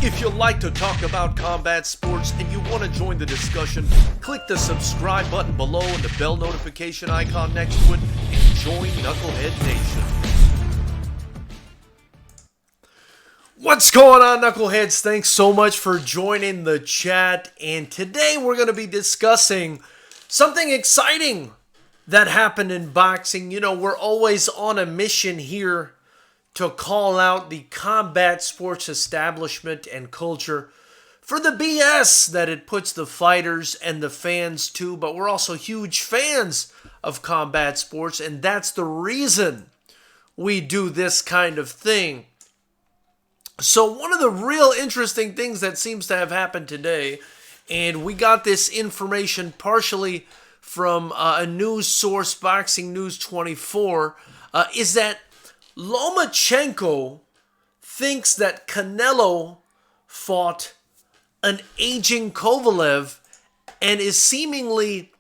If you like to talk about combat sports and you want to join the discussion, click the subscribe button below and the bell notification icon next to it and join Knucklehead Nation. What's going on, Knuckleheads? Thanks so much for joining the chat, and today we're going to be discussing something exciting that happened in boxing. You know, we're always on a mission here to call out the combat sports establishment and culture for the BS that it puts the fighters and the fans to, but we're also huge fans of combat sports, and that's the reason we do this kind of thing. So one of the real interesting things that seems to have happened today, and we got this information partially from a news source, Boxing News 24, is that Lomachenko thinks that Canelo fought an aging Kovalev and is seemingly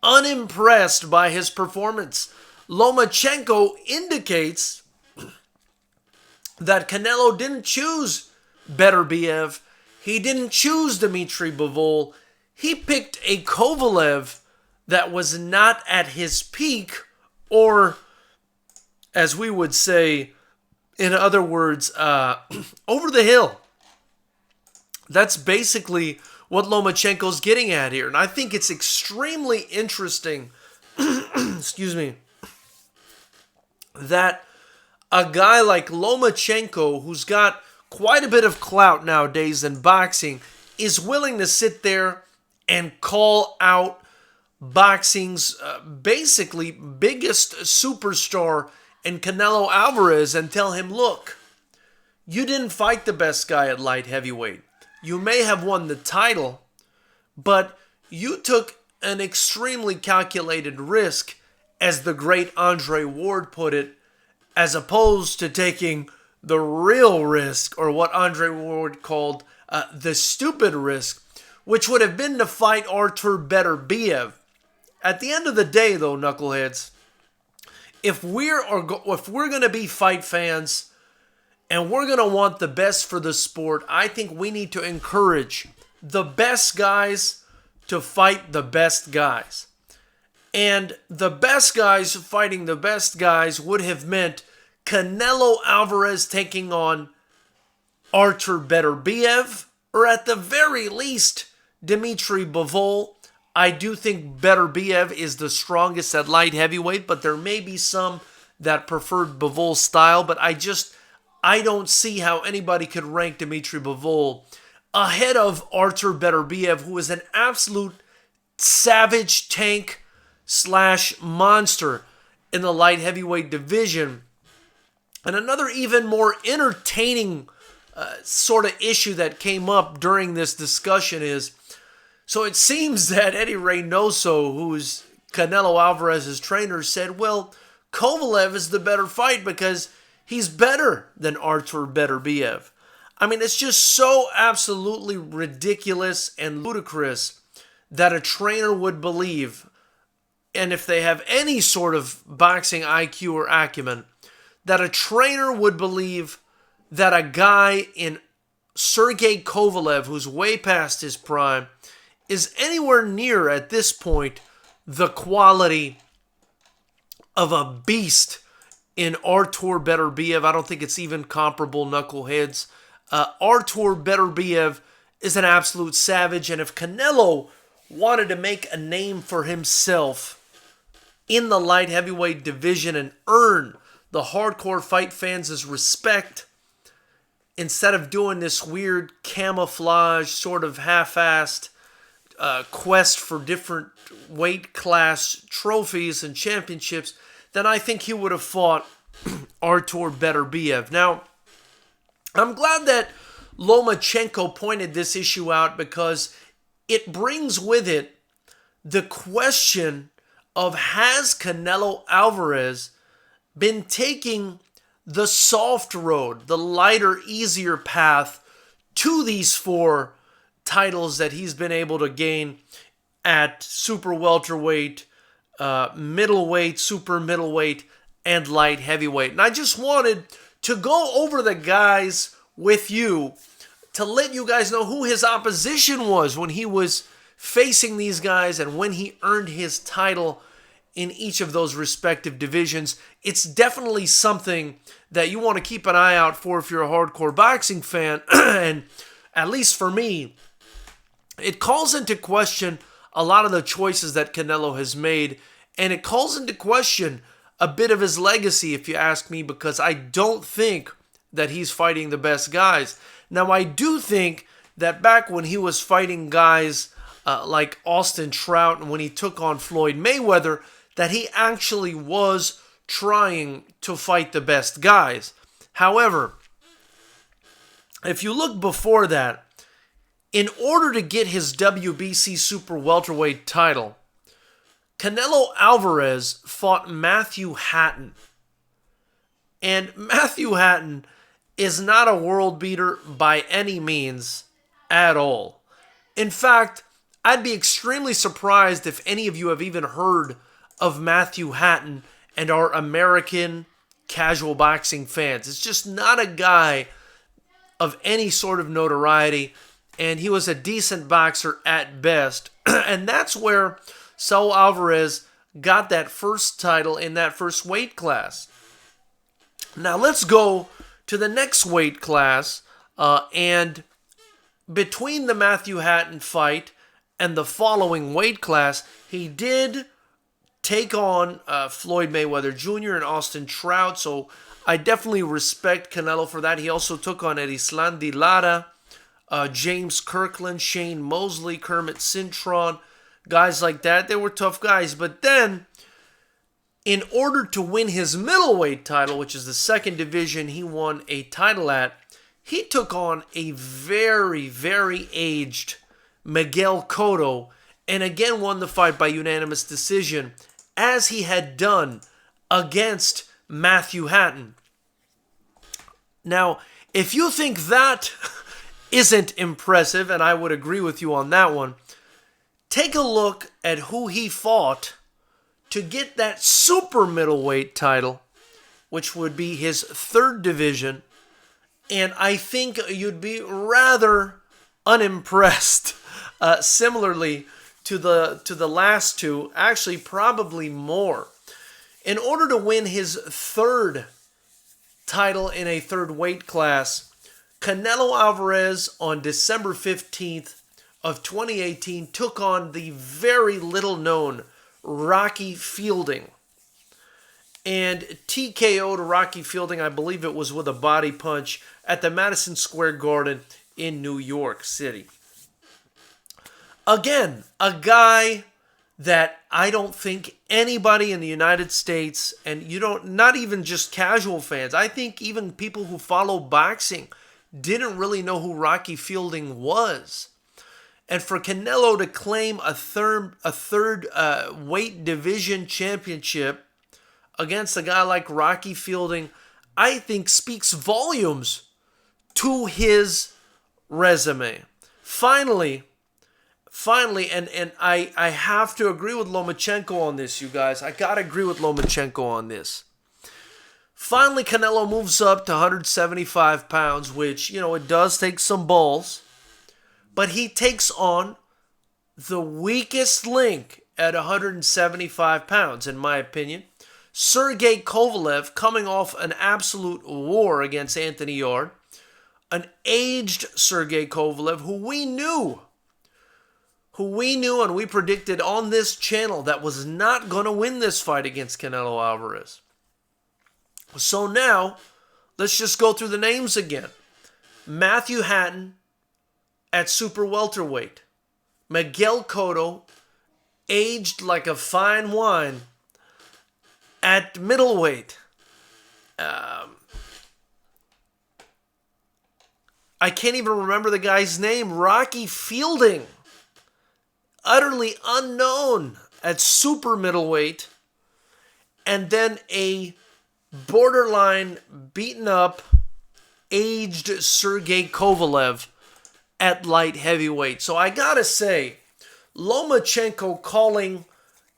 unimpressed by his performance. Lomachenko indicates that Canelo didn't choose Beterbiev. He didn't choose Dmitry Bivol. He picked a Kovalev that was not at his peak, or as we would say, in other words, over the hill. That's basically what Lomachenko's getting at here. And I think it's extremely interesting, excuse me, that a guy like Lomachenko, who's got quite a bit of clout nowadays in boxing, is willing to sit there and call out boxing's basically biggest superstar in Canelo Alvarez and tell him, look, you didn't fight the best guy at light heavyweight. You may have won the title, but you took an extremely calculated risk, as the great Andre Ward put it, as opposed to taking the real risk, or what Andre Ward called the stupid risk, which would have been to fight Artur Beterbiev. At the end of the day, though, Knuckleheads, if we're going to be fight fans and we're going to want the best for the sport, I think we need to encourage the best guys to fight the best guys. And the best guys fighting the best guys would have meant Canelo Alvarez taking on Artur Beterbiev, or at the very least, Dmitry Bivol. I do think Beterbiev is the strongest at light heavyweight, but there may be some that preferred Bivol's style, but I don't see how anybody could rank Dmitry Bivol ahead of Artur Beterbiev, who is an absolute savage tank / monster in the light heavyweight division. And another even more entertaining sort of issue that came up during this discussion is, so it seems that Eddie Reynoso, who's Canelo Alvarez's trainer, said, well, Kovalev is the better fight because he's better than Artur Beterbiev. I mean, it's just so absolutely ridiculous and ludicrous that a trainer would believe, and if they have any sort of boxing IQ or acumen, that a trainer would believe that a guy in Sergey Kovalev, who's way past his prime, is anywhere near, at this point, the quality of a beast in Artur Beterbiev. I don't think it's even comparable, Knuckleheads. Artur Beterbiev is an absolute savage, and if Canelo wanted to make a name for himself in the light heavyweight division and earn the hardcore fight fans' respect, instead of doing this weird camouflage, sort of half-assed quest for different weight class trophies and championships, then I think he would have fought Artur Beterbiev. Now, I'm glad that Lomachenko pointed this issue out, because it brings with it the question of, has Canelo Alvarez been taking the soft road, the lighter, easier path to these 4 titles that he's been able to gain at super welterweight, middleweight, super middleweight, and light heavyweight. And I just wanted to go over the guys with you to let you guys know who his opposition was when he was facing these guys and when he earned his title in each of those respective divisions. It's definitely something that you want to keep an eye out for if you're a hardcore boxing fan. And at least for me, it calls into question a lot of the choices that Canelo has made, and it calls into question a bit of his legacy, if you ask me, because I don't think that he's fighting the best guys. Now, I do think that back when he was fighting guys like Austin Trout and when he took on Floyd Mayweather, that he actually was trying to fight the best guys. However, if you look before that, in order to get his WBC super welterweight title, Canelo Alvarez fought Matthew Hatton. And Matthew Hatton is not a world beater by any means at all. In fact, I'd be extremely surprised if any of you have even heard of Matthew Hatton and are American casual boxing fans. It's just not a guy of any sort of notoriety, and he was a decent boxer at best. And that's where Saul Alvarez got that first title in that first weight class. Now let's go to the next weight class, and between the Matthew Hatton fight and the following weight class, he did take on Floyd Mayweather Jr. and Austin Trout, so I definitely respect Canelo for that. He also took on Erislandy Lara, James Kirkland, Shane Mosley, Kermit Cintron, guys like that. They were tough guys. But then, in order to win his middleweight title, which is the second division he won a title at, he took on a very, very aged Miguel Cotto, and again won the fight by unanimous decision, as he had done against Matthew Hatton. Now, if you think that isn't impressive, and I would agree with you on that one, take a look at who he fought to get that super middleweight title, which would be his third division, and I think you'd be rather unimpressed. Similarly to the last two, actually probably more. In order to win his third title in a third weight class, Canelo Alvarez on December 15th of 2018 took on the very little known Rocky Fielding. And TKO'd Rocky Fielding, I believe it was with a body punch, at the Madison Square Garden in New York City. Again, a guy that I don't think anybody in the United States, and not even just casual fans, I think even people who follow boxing didn't really know who Rocky Fielding was. And for Canelo to claim a third weight division championship against a guy like Rocky Fielding, I think speaks volumes to his resume. Finally, and I have to agree with Lomachenko on this, you guys. I got to agree with Lomachenko on this. Finally, Canelo moves up to 175 pounds, which, it does take some balls. But he takes on the weakest link at 175 pounds, in my opinion. Sergey Kovalev, coming off an absolute war against Anthony Yarde. An aged Sergey Kovalev, who we knew and we predicted on this channel that was not going to win this fight against Canelo Alvarez. So now, let's just go through the names again. Matthew Hatton at super welterweight. Miguel Cotto, aged like a fine wine, at middleweight. I can't even remember the guy's name. Rocky Fielding, utterly unknown, at super middleweight. And then a borderline beaten up, aged Sergey Kovalev at light heavyweight. So I gotta say, Lomachenko calling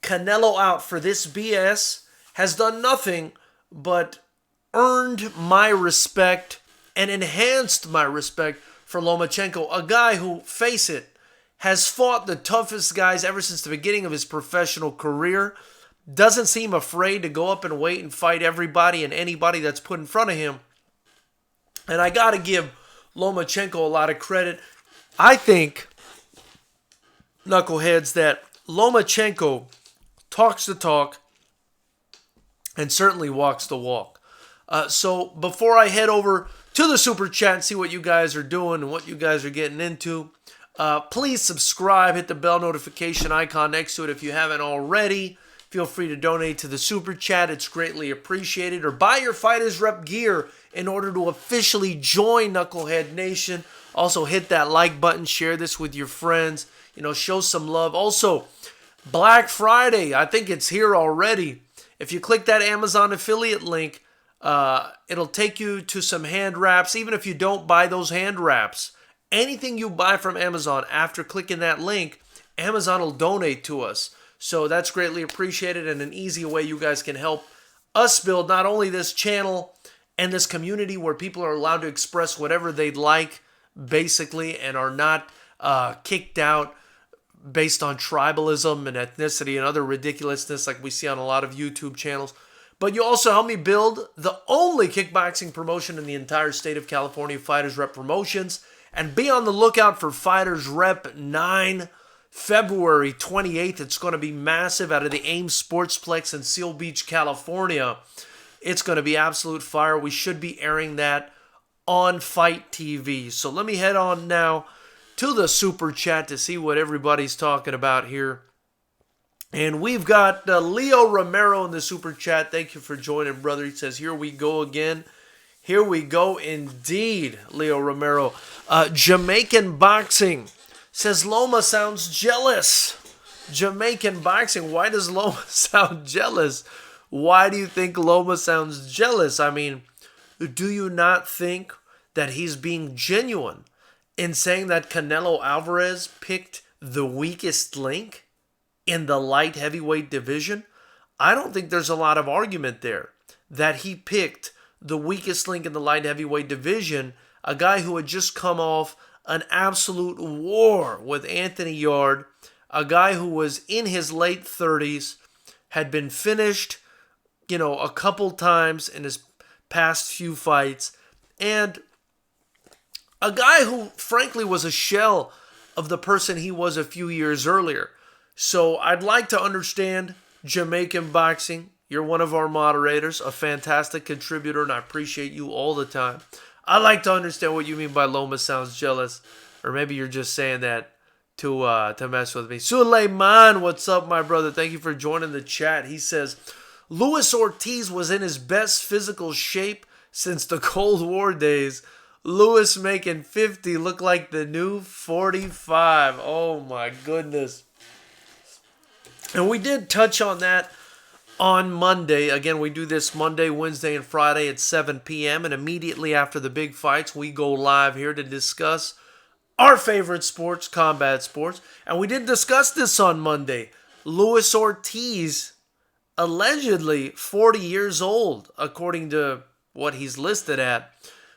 Canelo out for this BS has done nothing but earned my respect and enhanced my respect for Lomachenko, a guy who, face it, has fought the toughest guys ever since the beginning of his professional career. Doesn't seem afraid to go up and wait and fight everybody and anybody that's put in front of him. And I got to give Lomachenko a lot of credit. I think, knuckleheads, that Lomachenko talks the talk and certainly walks the walk. So before I head over to the Super Chat and see what you guys are doing and what you guys are getting into, please subscribe, hit the bell notification icon next to it if you haven't already. Feel free to donate to the Super Chat. It's greatly appreciated. Or buy your Fighters Rep gear in order to officially join Knucklehead Nation. Also, hit that like button. Share this with your friends. Show some love. Also, Black Friday. I think it's here already. If you click that Amazon affiliate link, it'll take you to some hand wraps. Even if you don't buy those hand wraps, anything you buy from Amazon after clicking that link, Amazon will donate to us. So that's greatly appreciated and an easy way you guys can help us build not only this channel and this community where people are allowed to express whatever they'd like, basically, and are not kicked out based on tribalism and ethnicity and other ridiculousness like we see on a lot of YouTube channels. But you also help me build the only kickboxing promotion in the entire state of California, Fighters Rep Promotions. And be on the lookout for Fighters Rep 9, February 28th. It's going to be massive out of the Ames Sportsplex in Seal Beach, California. It's going to be absolute fire. We should be airing that on Fight TV. So let me head on now to the Super Chat to see what everybody's talking about here. And we've got Leo Romero in the Super Chat. Thank you for joining, brother. He says, here we go again. Here we go indeed, Leo Romero. Jamaican Boxing says, Loma sounds jealous. Jamaican Boxing, why does Loma sound jealous? Why do you think Loma sounds jealous? I mean, do you not think that he's being genuine in saying that Canelo Alvarez picked the weakest link in the light heavyweight division? I don't think there's a lot of argument there that he picked the weakest link in the light heavyweight division, a guy who had just come off an absolute war with Anthony Yarde, a guy who was in his late 30s, had been finished, a couple times in his past few fights, and a guy who, frankly, was a shell of the person he was a few years earlier. So I'd like to understand Jamaican Boxing. You're one of our moderators, a fantastic contributor, and I appreciate you all the time. I'd like to understand what you mean by Loma sounds jealous, or maybe you're just saying that to mess with me. Suleiman, what's up, my brother? Thank you for joining the chat. He says, Luis Ortiz was in his best physical shape since the Cold War days. Luis making 50 look like the new 45. Oh, my goodness. And we did touch on that on Monday. Again, we do this Monday, Wednesday, and Friday at 7 p.m. And immediately after the big fights, we go live here to discuss our favorite sports, combat sports. And we did discuss this on Monday. Luis Ortiz, allegedly 40 years old, according to what he's listed at.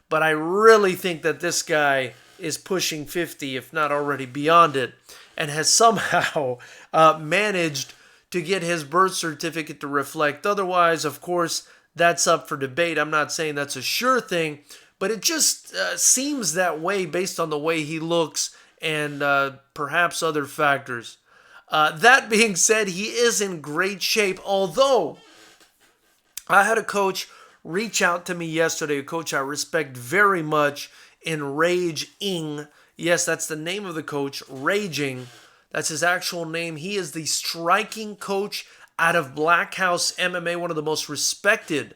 But I really think that this guy is pushing 50, if not already beyond it, and has somehow managed to get his birth certificate to reflect. Otherwise, of course, that's up for debate. I'm not saying that's a sure thing, but it just seems that way based on the way he looks and perhaps other factors. That being said, he is in great shape, although I had a coach reach out to me yesterday, a coach I respect very much, in Raging. Yes, that's the name of the coach, Raging. That's his actual name. He is the striking coach out of Black House MMA, one of the most respected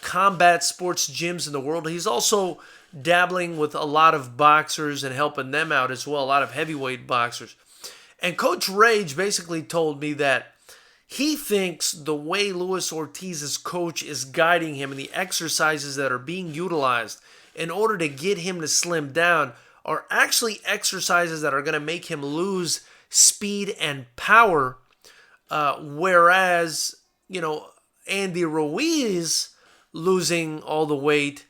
combat sports gyms in the world. He's also dabbling with a lot of boxers and helping them out as well, a lot of heavyweight boxers. And Coach Rage basically told me that he thinks the way Luis Ortiz's coach is guiding him and the exercises that are being utilized in order to get him to slim down are actually exercises that are going to make him lose speed and power, whereas, Andy Ruiz losing all the weight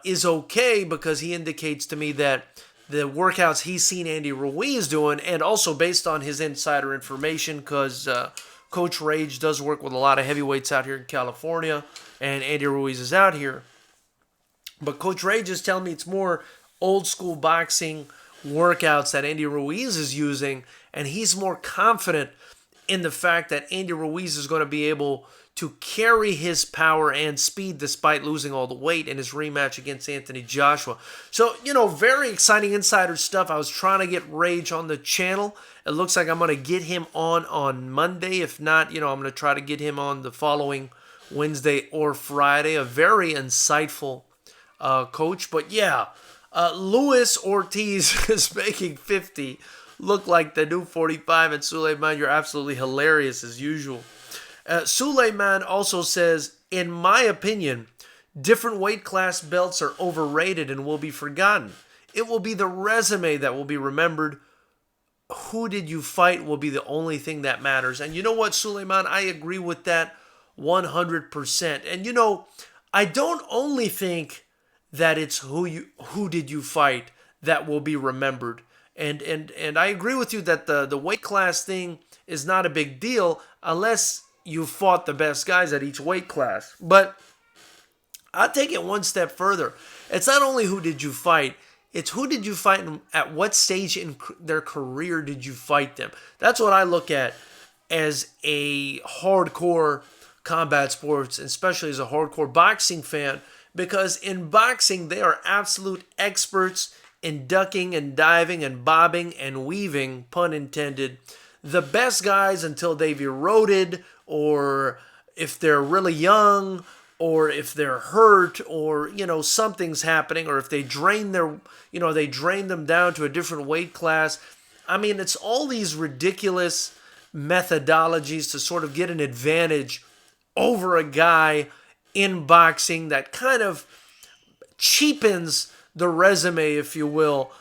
is okay, because he indicates to me that the workouts he's seen Andy Ruiz doing, and also based on his insider information, because Coach Rage does work with a lot of heavyweights out here in California, and Andy Ruiz is out here. But Coach Rage is telling me it's more old school boxing workouts that Andy Ruiz is using, and he's more confident in the fact that Andy Ruiz is going to be able to carry his power and speed despite losing all the weight in his rematch against Anthony Joshua. So, very exciting insider stuff. I was trying to get Rage on the channel. It looks like I'm going to get him on Monday. If not, I'm going to try to get him on the following Wednesday or Friday. A very insightful coach. But yeah, Luis Ortiz is making 50 look like the new 45. And Suleiman, you're absolutely hilarious as usual. Suleiman also says, in my opinion, different weight class belts are overrated and will be forgotten. It will be the resume that will be remembered. Who did you fight will be the only thing that matters. And you know what, Suleiman? I agree with that 100%. And I don't only think that it's who did you fight that will be remembered. And I agree with you that the weight class thing is not a big deal unless you fought the best guys at each weight class. But I'll take it one step further. It's not only who did you fight, it's who did you fight and at what stage in their career did you fight them. That's what I look at as a hardcore combat sports, especially as a hardcore boxing fan, because in boxing they are absolute experts in ducking and diving and bobbing and weaving, pun intended. The best guys until they've eroded, or if they're really young, or if they're hurt, or something's happening, or if they drain them down to a different weight class. I mean, it's all these ridiculous methodologies to sort of get an advantage over a guy in boxing that kind of cheapens the resume, if you will,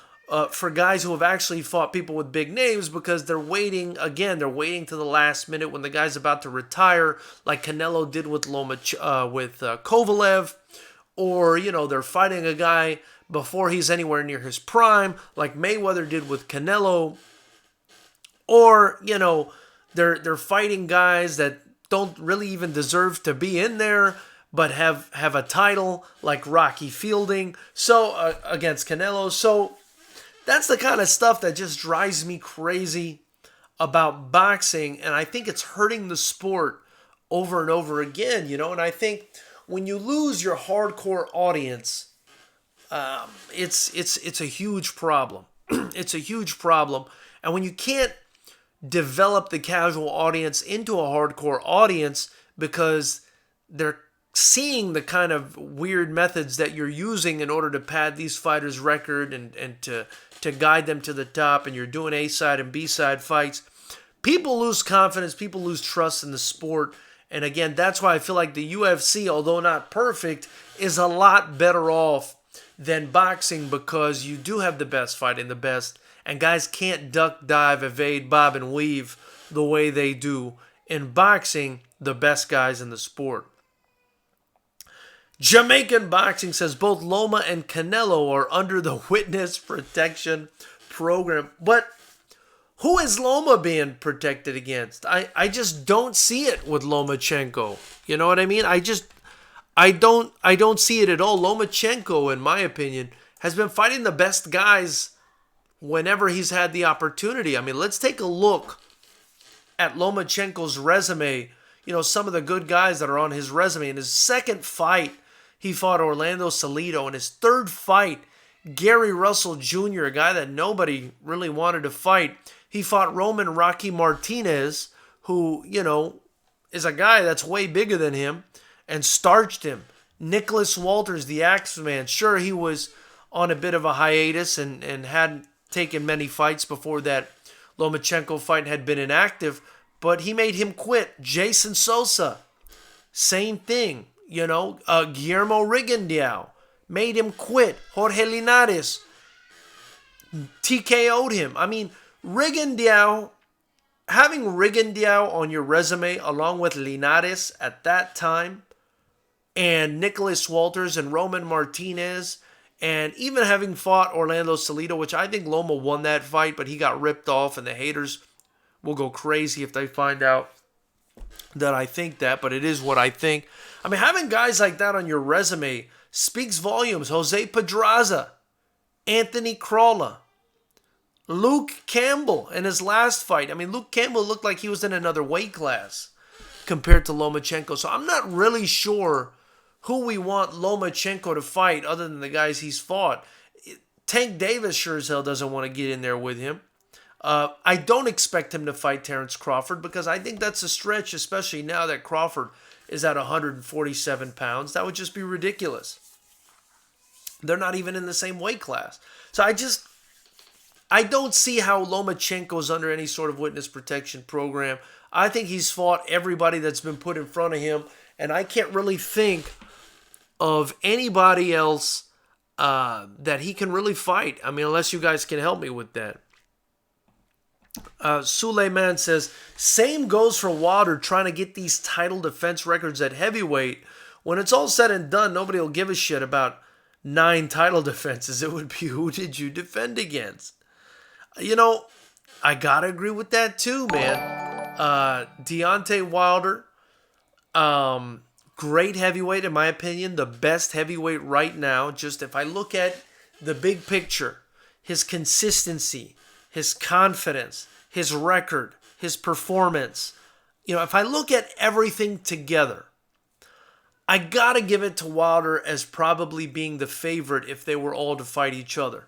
for guys who have actually fought people with big names, because they're waiting to the last minute when the guy's about to retire, like Canelo did with Kovalev, or they're fighting a guy before he's anywhere near his prime, like Mayweather did with Canelo, or they're fighting guys that don't really even deserve to be in there, but have a title, like Rocky Fielding, so against Canelo. So that's the kind of stuff that just drives me crazy about boxing, and I think it's hurting the sport over and over again, and I think when you lose your hardcore audience, it's a huge problem. It's a huge problem, and when you can't develop the casual audience into a hardcore audience because they're seeing the kind of weird methods that you're using in order to pad these fighters' record and to guide them to the top, and you're doing A-side and B-side fights, people lose confidence, people lose trust in the sport. And again, that's why I feel like the UFC, although not perfect, is a lot better off than boxing, because you do have the best fighting the best, and guys can't duck, dive, evade, bob, and weave the way they do in boxing, the best guys in the sport. Jamaican Boxing says both Loma and Canelo are under the witness protection program. But who is Loma being protected against? I just don't see it with Lomachenko. You know what I mean? I don't see it at all. Lomachenko, in my opinion, has been fighting the best guys whenever he's had the opportunity. I mean, let's take a look at Lomachenko's resume. Some of the good guys that are on his resume. In his second fight, he fought Orlando Salido. In his third fight, Gary Russell Jr., a guy that nobody really wanted to fight, he fought Roman Rocky Martinez, who, is a guy that's way bigger than him, and starched him. Nicholas Walters, the Axeman, sure, he was on a bit of a hiatus and hadn't taken many fights before that Lomachenko fight had been inactive, but he made him quit. Jason Sosa, same thing. Guillermo Rigondeaux made him quit. Jorge Linares TKO'd him. I mean, having Rigondeaux on your resume along with Linares at that time and Nicholas Walters and Roman Martinez, and even having fought Orlando Salido, which I think Loma won that fight, but he got ripped off, and the haters will go crazy if they find out that I think that, but it is what I think. I mean, having guys like that on your resume speaks volumes. Jose Pedraza, Anthony Crawler, Luke Campbell in his last fight. I mean, Luke Campbell looked like he was in another weight class compared to Lomachenko. So I'm not really sure who we want Lomachenko to fight other than the guys he's fought. Tank Davis sure as hell doesn't want to get in there with him. I don't expect him to fight Terrence Crawford because I think that's a stretch, especially now that Crawford is at 147 pounds. That would just be ridiculous. They're not even in the same weight class. So I don't see how Lomachenko's under any sort of witness protection program. I think he's fought everybody that's been put in front of him, and I can't really think of anybody else that he can really fight. I mean, unless you guys can help me with that. Suleiman says, same goes for Wilder trying to get these title defense records at heavyweight. When it's all said and done, nobody will give a shit about 9 title defenses. It would be, who did you defend against? You know, I gotta agree with that too, man. Deontay Wilder, great heavyweight in my opinion, the best heavyweight right now. Just if I look at the big picture, his consistency, his confidence, his record, his performance. You know, if I look at everything together, I gotta give it to Wilder as probably being the favorite if they were all to fight each other.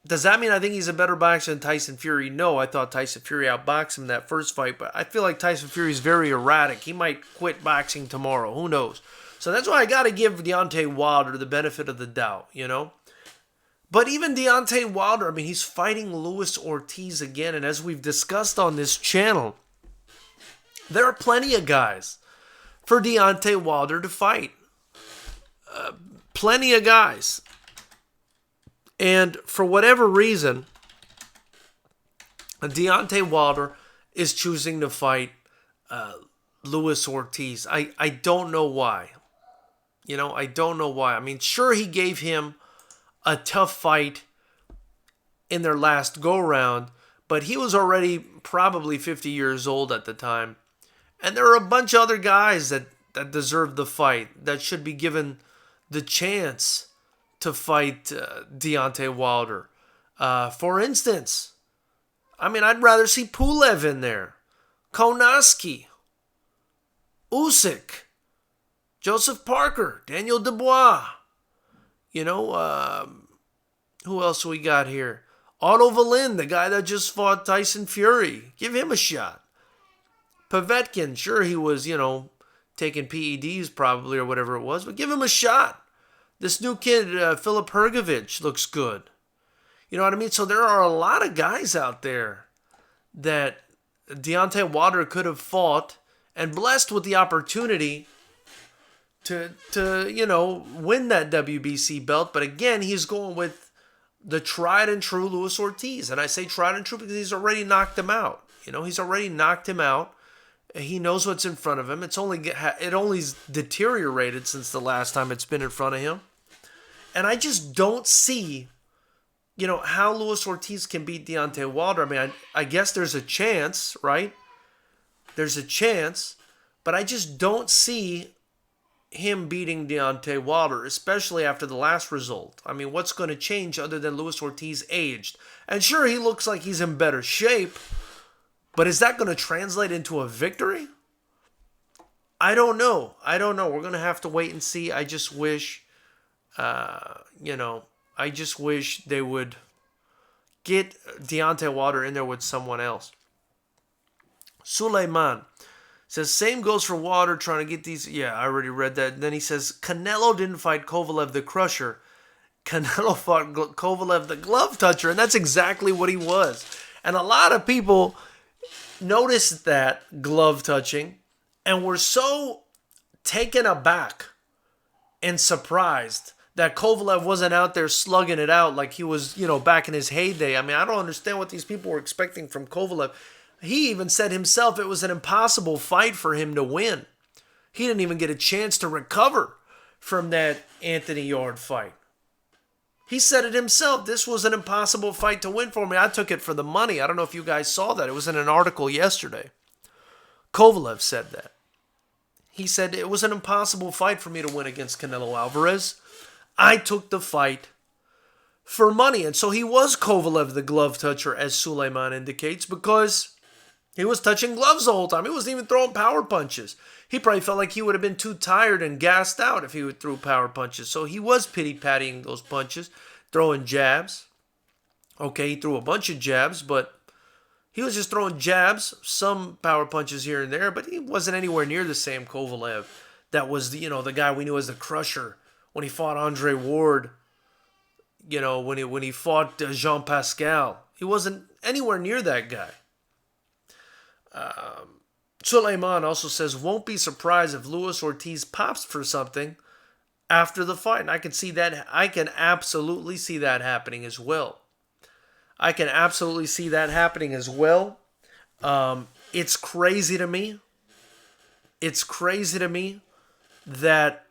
Does that mean I think he's a better boxer than Tyson Fury? No, I thought Tyson Fury outboxed him in that first fight, but I feel like Tyson Fury is very erratic. He might quit boxing tomorrow. Who knows? So that's why I gotta give Deontay Wilder the benefit of the doubt, you know? But even Deontay Wilder, I mean, he's fighting Luis Ortiz again. And as we've discussed on this channel, there are plenty of guys for Deontay Wilder to fight. Plenty of guys. And for whatever reason, Deontay Wilder is choosing to fight Luis Ortiz. I don't know why. You know, I don't know why. I mean, sure, he gave him a tough fight in their last go-round, but he was already probably 50 years old at the time. And there are a bunch of other guys that deserve the fight, that should be given the chance to fight Deontay Wilder. For instance, I mean, I'd rather see Pulev in there, Kownacki, Usyk, Joseph Parker, Daniel Dubois. You know, who else we got here? Otto Wallin, the guy that just fought Tyson Fury. Give him a shot. Povetkin, sure, he was, you know, taking PEDs probably or whatever it was, but give him a shot. This new kid, Filip Hrgovic, looks good. You know what I mean? So there are a lot of guys out there that Deontay Wilder could have fought and blessed with the opportunity to you know, win that WBC belt. But again, he's going with the tried and true Luis Ortiz. And I say tried and true because he's already knocked him out. You know, he's already knocked him out. He knows what's in front of him. It only's deteriorated since the last time it's been in front of him. And I just don't see, you know, how Luis Ortiz can beat Deontay Wilder. I mean, I guess there's a chance, right? There's a chance. But I just don't see him beating Deontay Wilder, especially after the last result. I mean, what's going to change other than Luis Ortiz aged? And sure, he looks like he's in better shape, but is that going to translate into a victory? I don't know. We're going to have to wait and see. I just wish, you know, I just wish they would get Deontay Wilder in there with someone else. Suleiman says, same goes for Wilder trying to get these. Yeah, I already read that. And then he says, Canelo didn't fight Kovalev the Crusher. Canelo fought Kovalev the Glove Toucher. And that's exactly what he was. And a lot of people noticed that glove touching and were so taken aback and surprised that Kovalev wasn't out there slugging it out like he was, you know, back in his heyday. I mean, I don't understand what these people were expecting from Kovalev. He even said himself it was an impossible fight for him to win. He didn't even get a chance to recover from that Anthony Yarde fight. He said it himself. This was an impossible fight to win for me. I took it for the money. I don't know if you guys saw that. It was in an article yesterday. Kovalev said that. He said it was an impossible fight for me to win against Canelo Alvarez. I took the fight for money. And so he was Kovalev the glove toucher, as Sulaiman indicates, because he was touching gloves the whole time. He wasn't even throwing power punches. He probably felt like he would have been too tired and gassed out if he would throw power punches. So he was pity-pattying those punches, throwing jabs. Okay, he threw a bunch of jabs, but he was just throwing jabs, some power punches here and there, but he wasn't anywhere near the same Kovalev that was, the guy we knew as the Crusher when he fought Andre Ward, when he fought Jean Pascal. He wasn't anywhere near that guy. Sulaiman also says, won't be surprised if Luis Ortiz pops for something after the fight. And I can see that. I can absolutely see that happening as well. It's crazy to me. That,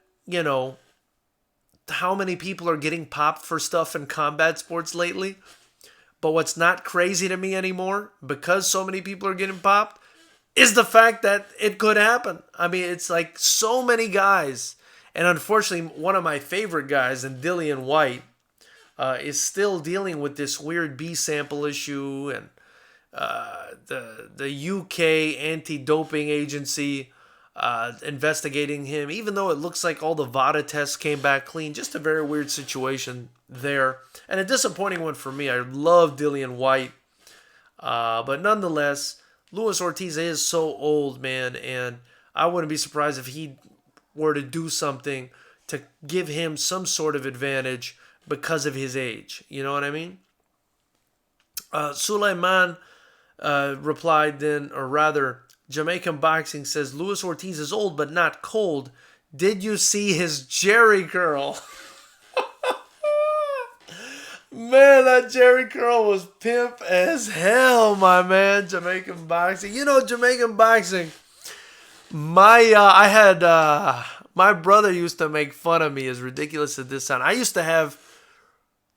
how many people are getting popped for stuff in combat sports lately. But what's not crazy to me anymore, because so many people are getting popped, is the fact that it could happen. I mean, it's like so many guys. And unfortunately, one of my favorite guys, and Dillian White, is still dealing with this weird B sample issue. And the UK anti-doping agency investigating him, even though it looks like all the VADA tests came back clean. Just a very weird situation there. And a disappointing one for me. I love Dillian White. But nonetheless, Luis Ortiz is so old, man, and I wouldn't be surprised if he were to do something to give him some sort of advantage because of his age. You know what I mean? Sulaiman replied then, or rather, Jamaican Boxing says, Luis Ortiz is old but not cold. Did you see his Jerry curl? Man, that Jerry curl was pimp as hell, my man. Jamaican Boxing. Jamaican Boxing. My brother used to make fun of me, as ridiculous as this sounds. I used to have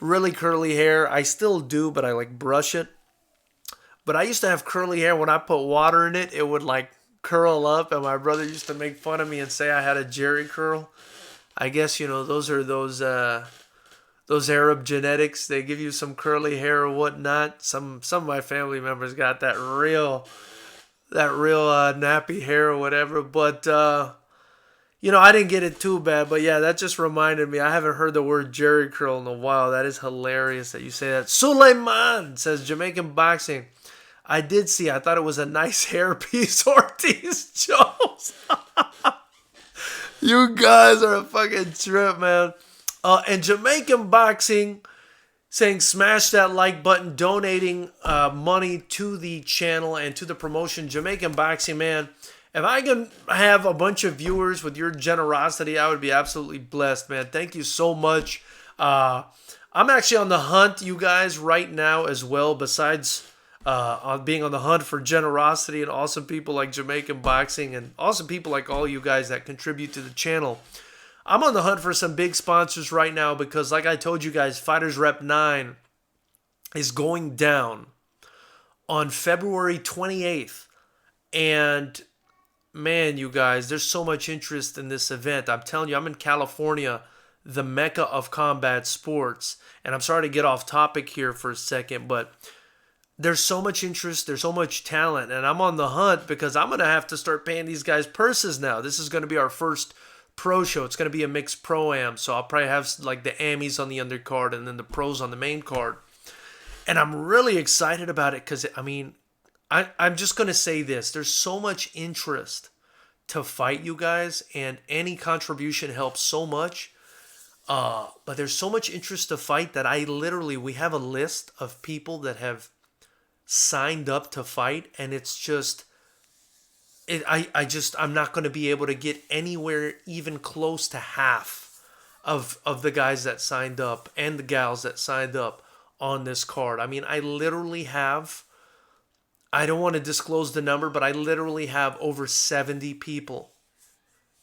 really curly hair. I still do, but I brush it. But I used to have curly hair. When I put water in it, it would curl up. And my brother used to make fun of me and say I had a Jerry curl. I guess, those are those Arab genetics. They give you some curly hair or whatnot. Some of my family members got that real nappy hair or whatever. But, I didn't get it too bad. But, yeah, that just reminded me. I haven't heard the word Jerry curl in a while. That is hilarious that you say that. Sulaiman says, Jamaican Boxing. I did see. I thought it was a nice hairpiece, Ortiz Jones. You guys are a fucking trip, man. And Jamaican Boxing saying smash that like button, donating money to the channel and to the promotion. Jamaican Boxing, man, if I can have a bunch of viewers with your generosity, I would be absolutely blessed, man. Thank you so much. I'm actually on the hunt, you guys, right now as well, besides on being on the hunt for generosity and awesome people like Jamaican Boxing and awesome people like all you guys that contribute to the channel. I'm on the hunt for some big sponsors right now because, like I told you guys, Fighters Rep 9 is going down on February 28th. And, man, you guys, there's so much interest in this event. I'm telling you, I'm in California, the mecca of combat sports. And I'm sorry to get off topic here for a second, but there's so much interest, there's so much talent. And I'm on the hunt because I'm going to have to start paying these guys purses now. This is going to be our first pro show. It's going to be a mixed pro-am, so I'll probably have the amis on the undercard and then the pros on the main card. And I'm really excited about it because, I'm just going to say this. There's so much interest to fight, you guys, and any contribution helps so much. But there's so much interest to fight that we have a list of people that have signed up to fight, and it's just... I'm not going to be able to get anywhere even close to half of the guys that signed up and the gals that signed up on this card. I literally have, I don't want to disclose the number, but I literally have over 70 people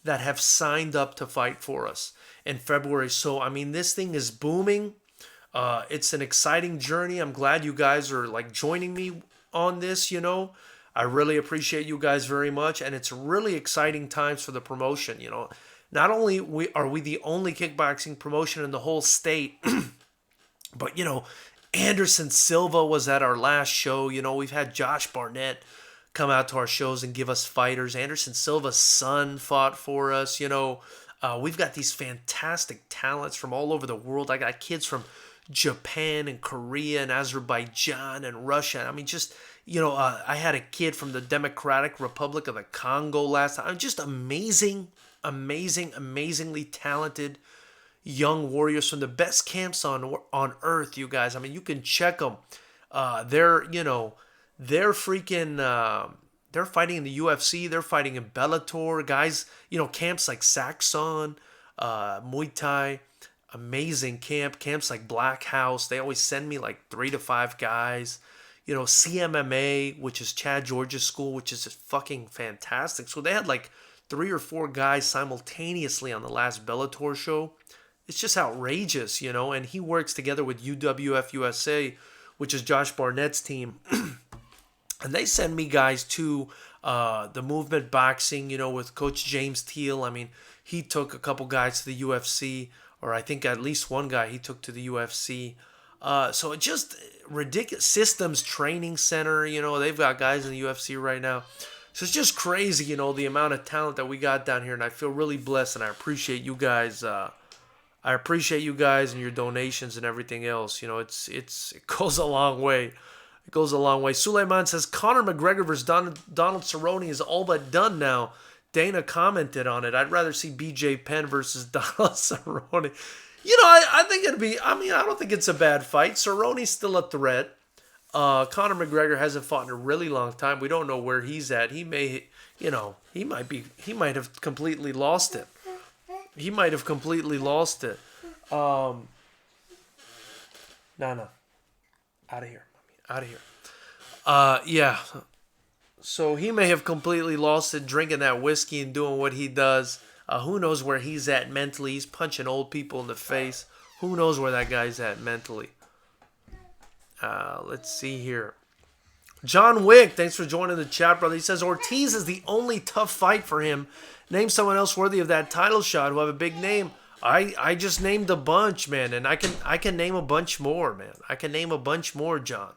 that have signed up to fight for us in February. So, I mean, this thing is booming. It's an exciting journey. I'm glad you guys are like joining me on this, you know. I really appreciate you guys very much. And it's really exciting times for the promotion, you know. Not only are we the only kickboxing promotion in the whole state, but, you know, Anderson Silva was at our last show. You know, we've had Josh Barnett come out to our shows and give us fighters. Anderson Silva's son fought for us. You know, we've got these fantastic talents from all over the world. I got kids from Japan and Korea and Azerbaijan and Russia. I mean, just, you know, I had a kid from the Democratic Republic of the Congo last time. Just amazingly talented young warriors from the best camps on earth, you guys. I mean, you can check them. They're freaking, they're fighting in the UFC. They're fighting in Bellator. Guys, you know, camps like Saxon, Muay Thai, amazing camps like Black House. They always send me like 3 to 5 guys. You know, CMMA, which is Chad George's school, which is fucking fantastic. So they had like 3 or 4 guys simultaneously on the last Bellator show. It's just outrageous, you know, and he works together with UWF USA, which is Josh Barnett's team. And they send me guys to the Movement Boxing, you know, with Coach James Teal. I mean, he took a couple guys to the UFC, or I think at least one guy he took to the UFC. So it just ridiculous. Systems Training Center, you know, they've got guys in the UFC right now. So it's just crazy, you know, the amount of talent that we got down here. And I feel really blessed, and I appreciate you guys. I appreciate you guys and your donations and everything else. You know, it goes a long way. It goes a long way. Suleiman says, Conor McGregor versus Donald Cerrone is all but done now. Dana commented on it. I'd rather see BJ Penn versus Donald Cerrone. You know, I think it'd be, I mean, I don't think it's a bad fight. Cerrone's still a threat. Conor McGregor hasn't fought in a really long time. We don't know where he's at. He may, you know, he might have completely lost it. He might have completely lost it. No. Out of here. Out of here. Yeah. So he may have completely lost it drinking that whiskey and doing what he does. Who knows where he's at mentally. He's punching old people in the face. Who knows where that guy's at mentally. Let's see here. John Wick, thanks for joining the chat, brother. He says, Ortiz is the only tough fight for him. Name someone else worthy of that title shot who have a big name. I just named a bunch, man, and I can name a bunch more, man. I can name a bunch more, John.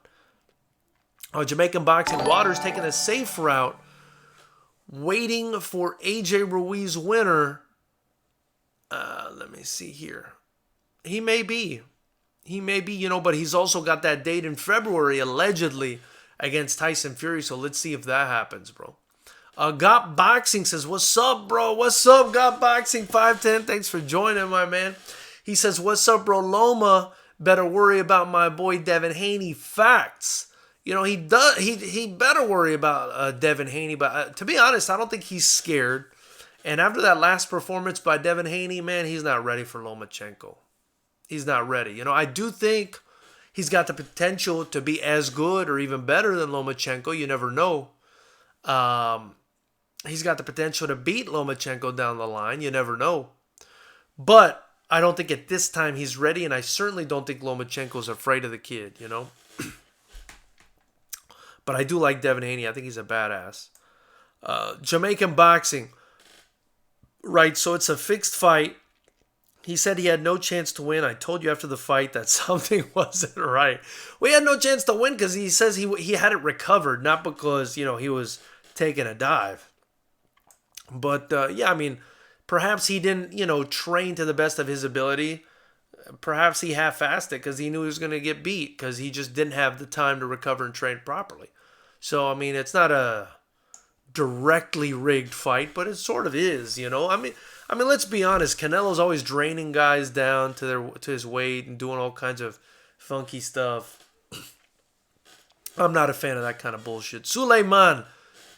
Jamaican Boxing Waters taking a safe route, waiting for AJ Ruiz winner. Let me see here. He may be, you know, but he's also got that date in February, allegedly, against Tyson Fury. So let's see if that happens, bro. Got Boxing says, what's up, bro? What's up, Got Boxing 510? Thanks for joining, my man. He says, what's up, bro? Loma, better worry about my boy Devin Haney. Facts. You know, he better worry about Devin Haney. But to be honest, I don't think he's scared. And after that last performance by Devin Haney, man, he's not ready for Lomachenko. He's not ready. You know, I do think he's got the potential to be as good or even better than Lomachenko. You never know. He's got the potential to beat Lomachenko down the line. You never know. But I don't think at this time he's ready, and I certainly don't think Lomachenko's afraid of the kid, you know. But I do like Devin Haney. I think he's a badass. Jamaican Boxing. Right, so it's a fixed fight. He said he had no chance to win. I told you after the fight that something wasn't right. We had no chance to win because he says he had it recovered, not because, you know, he was taking a dive. But, yeah, I mean, perhaps he didn't, you know, train to the best of his ability. Perhaps he half-assed it because he knew he was going to get beat because he just didn't have the time to recover and train properly. So, I mean, it's not a directly rigged fight, but it sort of is, you know. I mean, let's be honest. Canelo's always draining guys down to his weight and doing all kinds of funky stuff. I'm not a fan of that kind of bullshit. Suleiman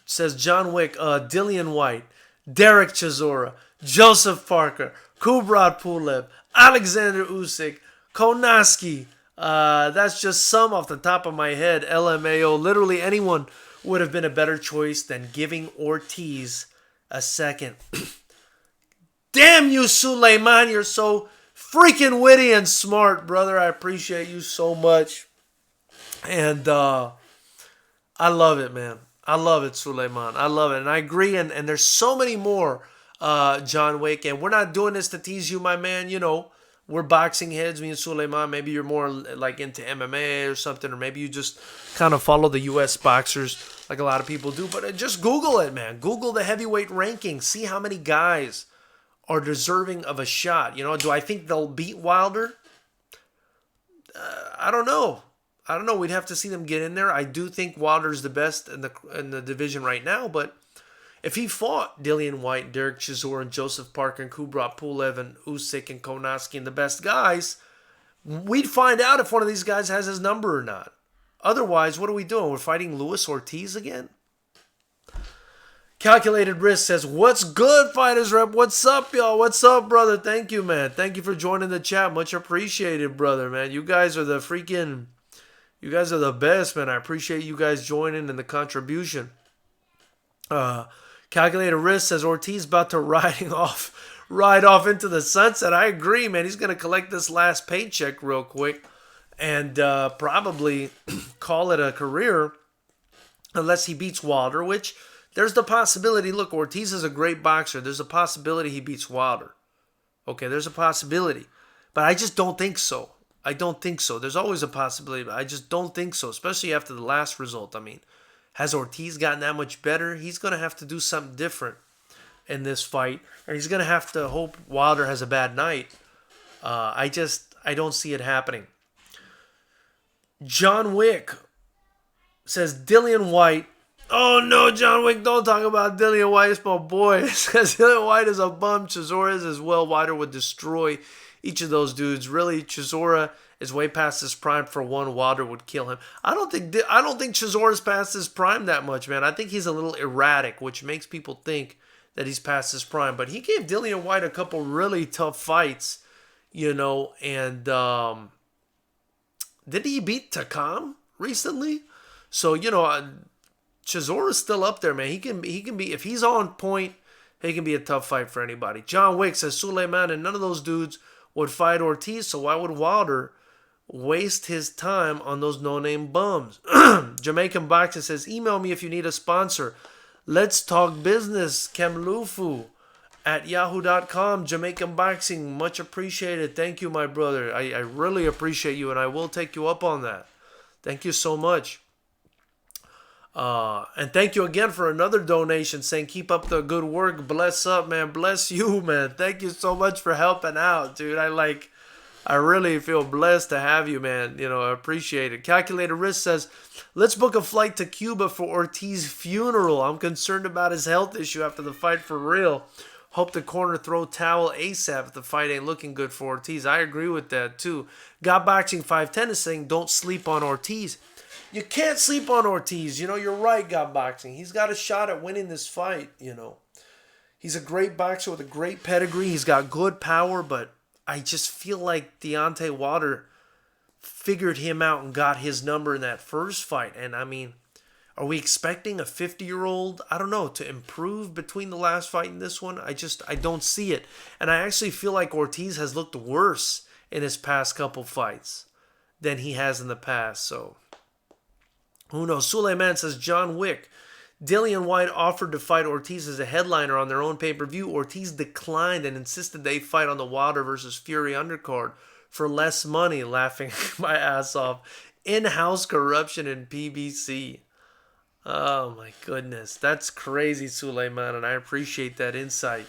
says John Wick, Dillian White, Derek Chisora, Joseph Parker, Kubrat Pulev, Alexander Usyk, Konaski. That's just some off the top of my head. LMAO. Literally anyone would have been a better choice than giving Ortiz a second Damn you, Suleiman. You're so freaking witty and smart, brother. I appreciate you so much. And I love it, man. I love it, Suleiman. I love it. And I agree. And there's so many more, John Wick. And we're not doing this to tease you, my man. You know, we're boxing heads, me and Suleiman. Maybe you're more like into MMA or something. Or maybe you just kind of follow the U.S. boxers like a lot of people do. But just Google it, man. Google the heavyweight ranking. See how many guys are deserving of a shot. You know, do I think they'll beat Wilder? I don't know. I don't know. We'd have to see them get in there. I do think Wilder's the best in the division right now, but if he fought Dillian White, Derek Chisora, and Joseph Parker, and Kubrat Pulev, and Usyk, and Kownacki, and the best guys, we'd find out if one of these guys has his number or not. Otherwise, what are we doing? We're fighting Luis Ortiz again? Calculated Risk says, what's good, Fighters Rep? What's up, y'all? What's up, brother? Thank you, man. Thank you for joining the chat. Much appreciated, brother, man. You guys are the freaking... You guys are the best, man. I appreciate you guys joining and the contribution. Calculated Risk says, Ortiz about to ride off into the sunset. I agree, man. He's going to collect this last paycheck real quick and probably call it a career unless he beats Wilder, which... There's the possibility. Look, Ortiz is a great boxer. There's a possibility he beats Wilder. Okay, there's a possibility. But I just don't think so. I don't think so. There's always a possibility, but I just don't think so, especially after the last result. I mean, has Ortiz gotten that much better? He's going to have to do something different in this fight. And he's going to have to hope Wilder has a bad night. I don't see it happening. John Wick says, Dillian White. Oh no, John Wick, don't talk about Dillian White. It's my boy. It says Dillian White is a bum. Chisora is as well. Wilder would destroy each of those dudes. Really, Chisora is way past his prime for one. Wilder would kill him. I don't think Chisora's past his prime that much, man. I think he's a little erratic, which makes people think that he's past his prime. But he gave Dillian White a couple really tough fights, you know. And did he beat Takam recently? So, you know, Chisora's still up there, man. He can be, if he's on point, he can be a tough fight for anybody. John Wick says Suleiman and none of those dudes would fight Ortiz, so why would Wilder waste his time on those no-name bums? Jamaican Boxer says, email me if you need a sponsor. Let's talk business, Kemlufu at yahoo.com. Jamaican Boxing, much appreciated. Thank you, my brother. I really appreciate you, and I will take you up on that. Thank you so much. And thank you again for another donation saying keep up the good work. Bless up, man. Bless you, man. Thank you so much for helping out, dude. I really feel blessed to have you, man. You know, I appreciate it. Calculator Risk says, let's book a flight to Cuba for Ortiz's funeral. I'm concerned about his health issue after the fight for real. Hope the corner throw towel ASAP if the fight ain't looking good for Ortiz. I agree with that, too. Got Boxing 510 is saying, don't sleep on Ortiz. You can't sleep on Ortiz. You know, you're right, God Boxing. He's got a shot at winning this fight, you know. He's a great boxer with a great pedigree. He's got good power, but I just feel like Deontay Wilder figured him out and got his number in that first fight. And, I mean, are we expecting a 50-year-old, I don't know, to improve between the last fight and this one? I don't see it. And I actually feel like Ortiz has looked worse in his past couple fights than he has in the past, so... Who knows? Suleiman says, John Wick. Dillian White offered to fight Ortiz as a headliner on their own pay-per-view. Ortiz declined and insisted they fight on the Wilder versus Fury undercard for less money, laughing my ass off. In-house corruption in PBC. Oh, my goodness. That's crazy, Suleiman, and I appreciate that insight.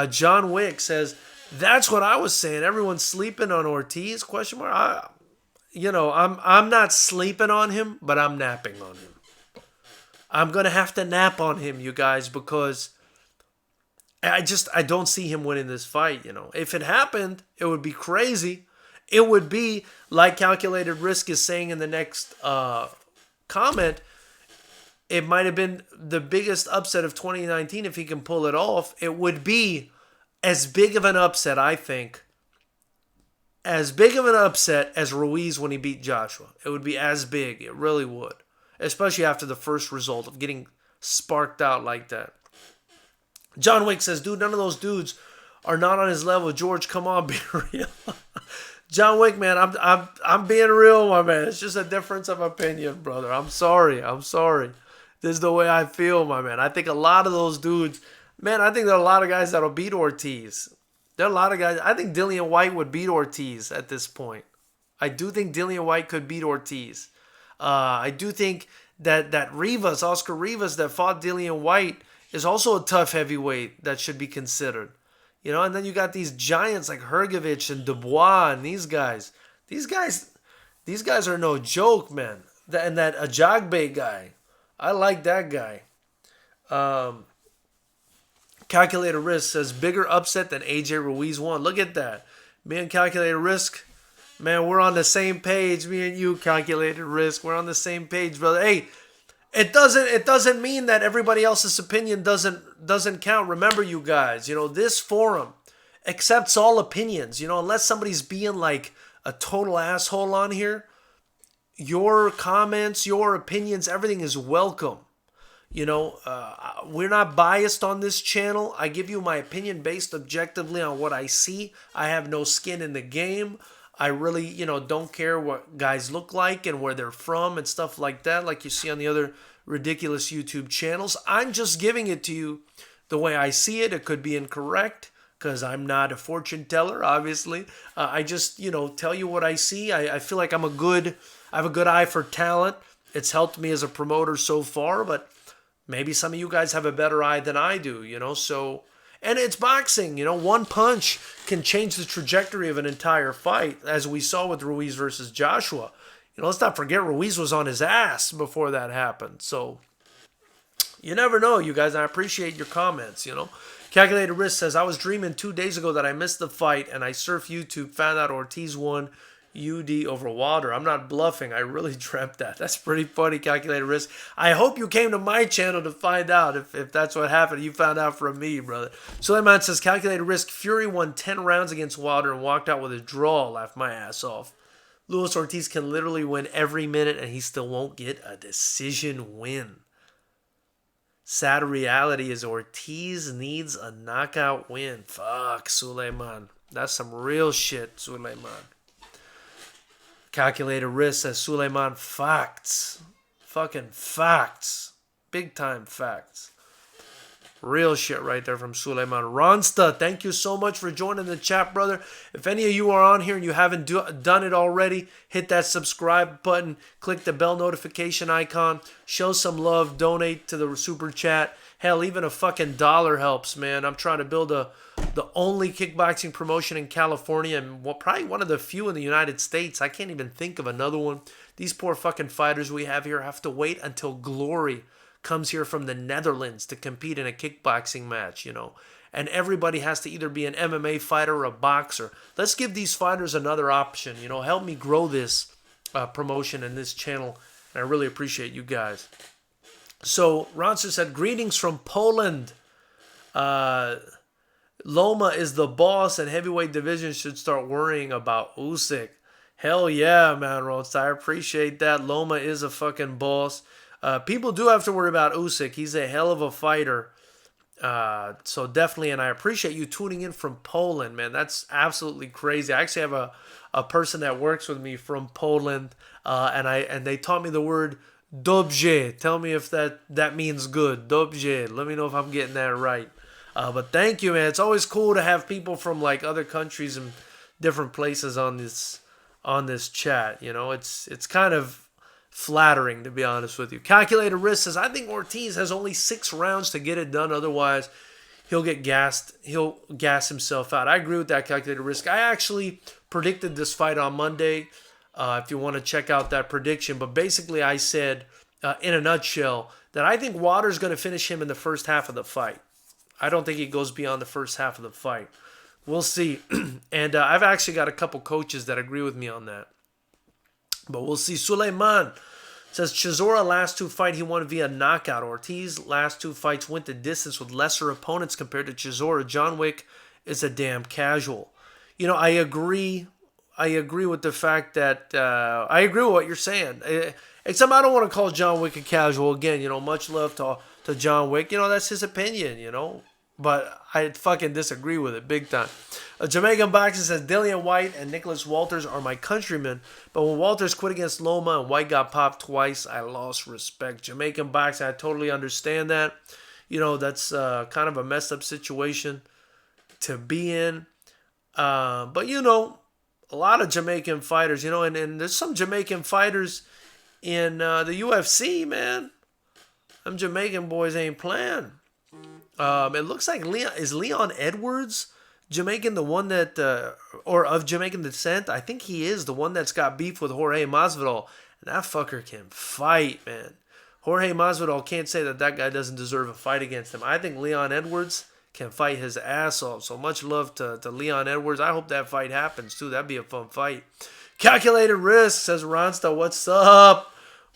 John Wick says, that's what I was saying. Everyone's sleeping on Ortiz? Question mark. You know, I'm not sleeping on him, but I'm napping on him. I'm going to have to nap on him, you guys, because I don't see him winning this fight, you know. If it happened, it would be crazy. It would be, like Calculated Risk is saying in the next comment, it might have been the biggest upset of 2019 if he can pull it off. It would be as big of an upset, I think, as big of an upset as Ruiz when he beat Joshua. It would be as big. It really would. Especially after the first result of getting sparked out like that. John Wick says, dude, none of those dudes are not on his level. George, come on, be real. John Wick, man, I'm being real, my man. It's just a difference of opinion, brother. I'm sorry. This is the way I feel, my man. I think a lot of those dudes, man, I think there are a lot of guys that'll beat Ortiz. There are a lot of guys. I think Dillian White would beat Ortiz at this point. I do think Dillian White could beat Ortiz. I do think that Rivas, Oscar Rivas, that fought Dillian White, is also a tough heavyweight that should be considered. You know, and then you got these giants like Hrgovic and Dubois and these guys. These guys are no joke, man. And that Ajagbe guy, I like that guy. Calculated Risk says bigger upset than AJ Ruiz won. Look at that. Me and Calculated Risk, man, we're on the same page. Me and you, Calculated Risk, we're on the same page, brother. Hey, it doesn't mean that everybody else's opinion doesn't count. Remember, you guys, you know, this forum accepts all opinions. You know, unless somebody's being like a total asshole on here, your comments, your opinions, everything is welcome. You know, we're not biased on this channel. I give you my opinion based objectively on what I see. I have no skin in the game. I really, you know, don't care what guys look like and where they're from and stuff like that, like you see on the other ridiculous YouTube channels. I'm just giving it to you the way I see it. It could be incorrect because I'm not a fortune teller, obviously. I just, you know, tell you what I see. I feel like I have a good eye for talent. It's helped me as a promoter so far, but maybe some of you guys have a better eye than I do, you know, so... And it's boxing, you know, one punch can change the trajectory of an entire fight, as we saw with Ruiz versus Joshua. You know, let's not forget Ruiz was on his ass before that happened. So, you never know, you guys. I appreciate your comments, you know. Calculated Risk says, I was dreaming 2 days ago that I missed the fight, and I surfed YouTube, found out Ortiz won UD over Water. I'm not bluffing. I really dreamt that. That's pretty funny, Calculated Risk. I hope you came to my channel to find out if that's what happened. You found out from me, brother. Suleiman says, Calculated Risk, Fury won 10 rounds against Water and walked out with a draw. Laughed my ass off. Luis Ortiz can literally win every minute and he still won't get a decision win. Sad reality is Ortiz needs a knockout win. Fuck, Suleiman. That's some real shit, Suleiman. Calculated Risk says, Suleiman, facts. Fucking facts. Big time facts. Real shit right there from Suleiman. Ronsta, thank you so much for joining the chat, brother. If any of you are on here and you haven't done it already, hit that subscribe button. Click the bell notification icon. Show some love. Donate to the super chat. Hell, even a fucking dollar helps, man. I'm trying to build the only kickboxing promotion in California and probably one of the few in the United States. I can't even think of another one. These poor fucking fighters we have here have to wait until Glory comes here from the Netherlands to compete in a kickboxing match, you know. And everybody has to either be an MMA fighter or a boxer. Let's give these fighters another option, you know. Help me grow this promotion and this channel. And I really appreciate you guys. So, Ronster said, greetings from Poland. Loma is the boss and heavyweight division should start worrying about Usyk. Hell yeah, man, Ronster. I appreciate that. Loma is a fucking boss. People do have to worry about Usyk. He's a hell of a fighter. So definitely, and I appreciate you tuning in from Poland, man. That's absolutely crazy. I actually have a person that works with me from Poland, and they taught me the word dobrze. Tell me if that means good. Dobrze. Let me know if I'm getting that right. But thank you, man. It's always cool to have people from like other countries and different places on this chat. You know, it's kind of flattering, to be honest with you. Calculated Risk says, I think Ortiz has only 6 rounds to get it done. Otherwise, he'll get gassed. He'll gas himself out. I agree with that, Calculated Risk. I actually predicted this fight on Monday, if you want to check out that prediction. But basically, I said, in a nutshell, that I think Water's going to finish him in the first half of the fight. I don't think he goes beyond the first half of the fight. We'll see. And I've actually got a couple coaches that agree with me on that. But we'll see. Suleiman says, Chisora last 2 fight he won via knockout. Ortiz last 2 fights went the distance with lesser opponents compared to Chisora. John Wick is a damn casual. You know, I agree. I agree with the fact that I agree with what you're saying. Except I don't want to call John Wick a casual again. You know, much love to John Wick. You know, that's his opinion. You know, but I fucking disagree with it big time. A Jamaican boxer says Dillian White and Nicholas Walters are my countrymen, but when Walters quit against Loma and White got popped twice, I lost respect. Jamaican boxing, I totally understand that. You know, that's kind of a messed up situation to be in. But, you know, a lot of Jamaican fighters, you know, and there's some Jamaican fighters in the UFC, man. Them Jamaican boys ain't playing. It looks like Leon Edwards Jamaican, the one that, or of Jamaican descent? I think he is the one that's got beef with Jorge Masvidal. And that fucker can fight, man. Jorge Masvidal can't say that guy doesn't deserve a fight against him. I think Leon Edwards can fight his ass off. So much love to Leon Edwards. I hope that fight happens, too. That'd be a fun fight. Calculated Risk, says Ronsta. What's up?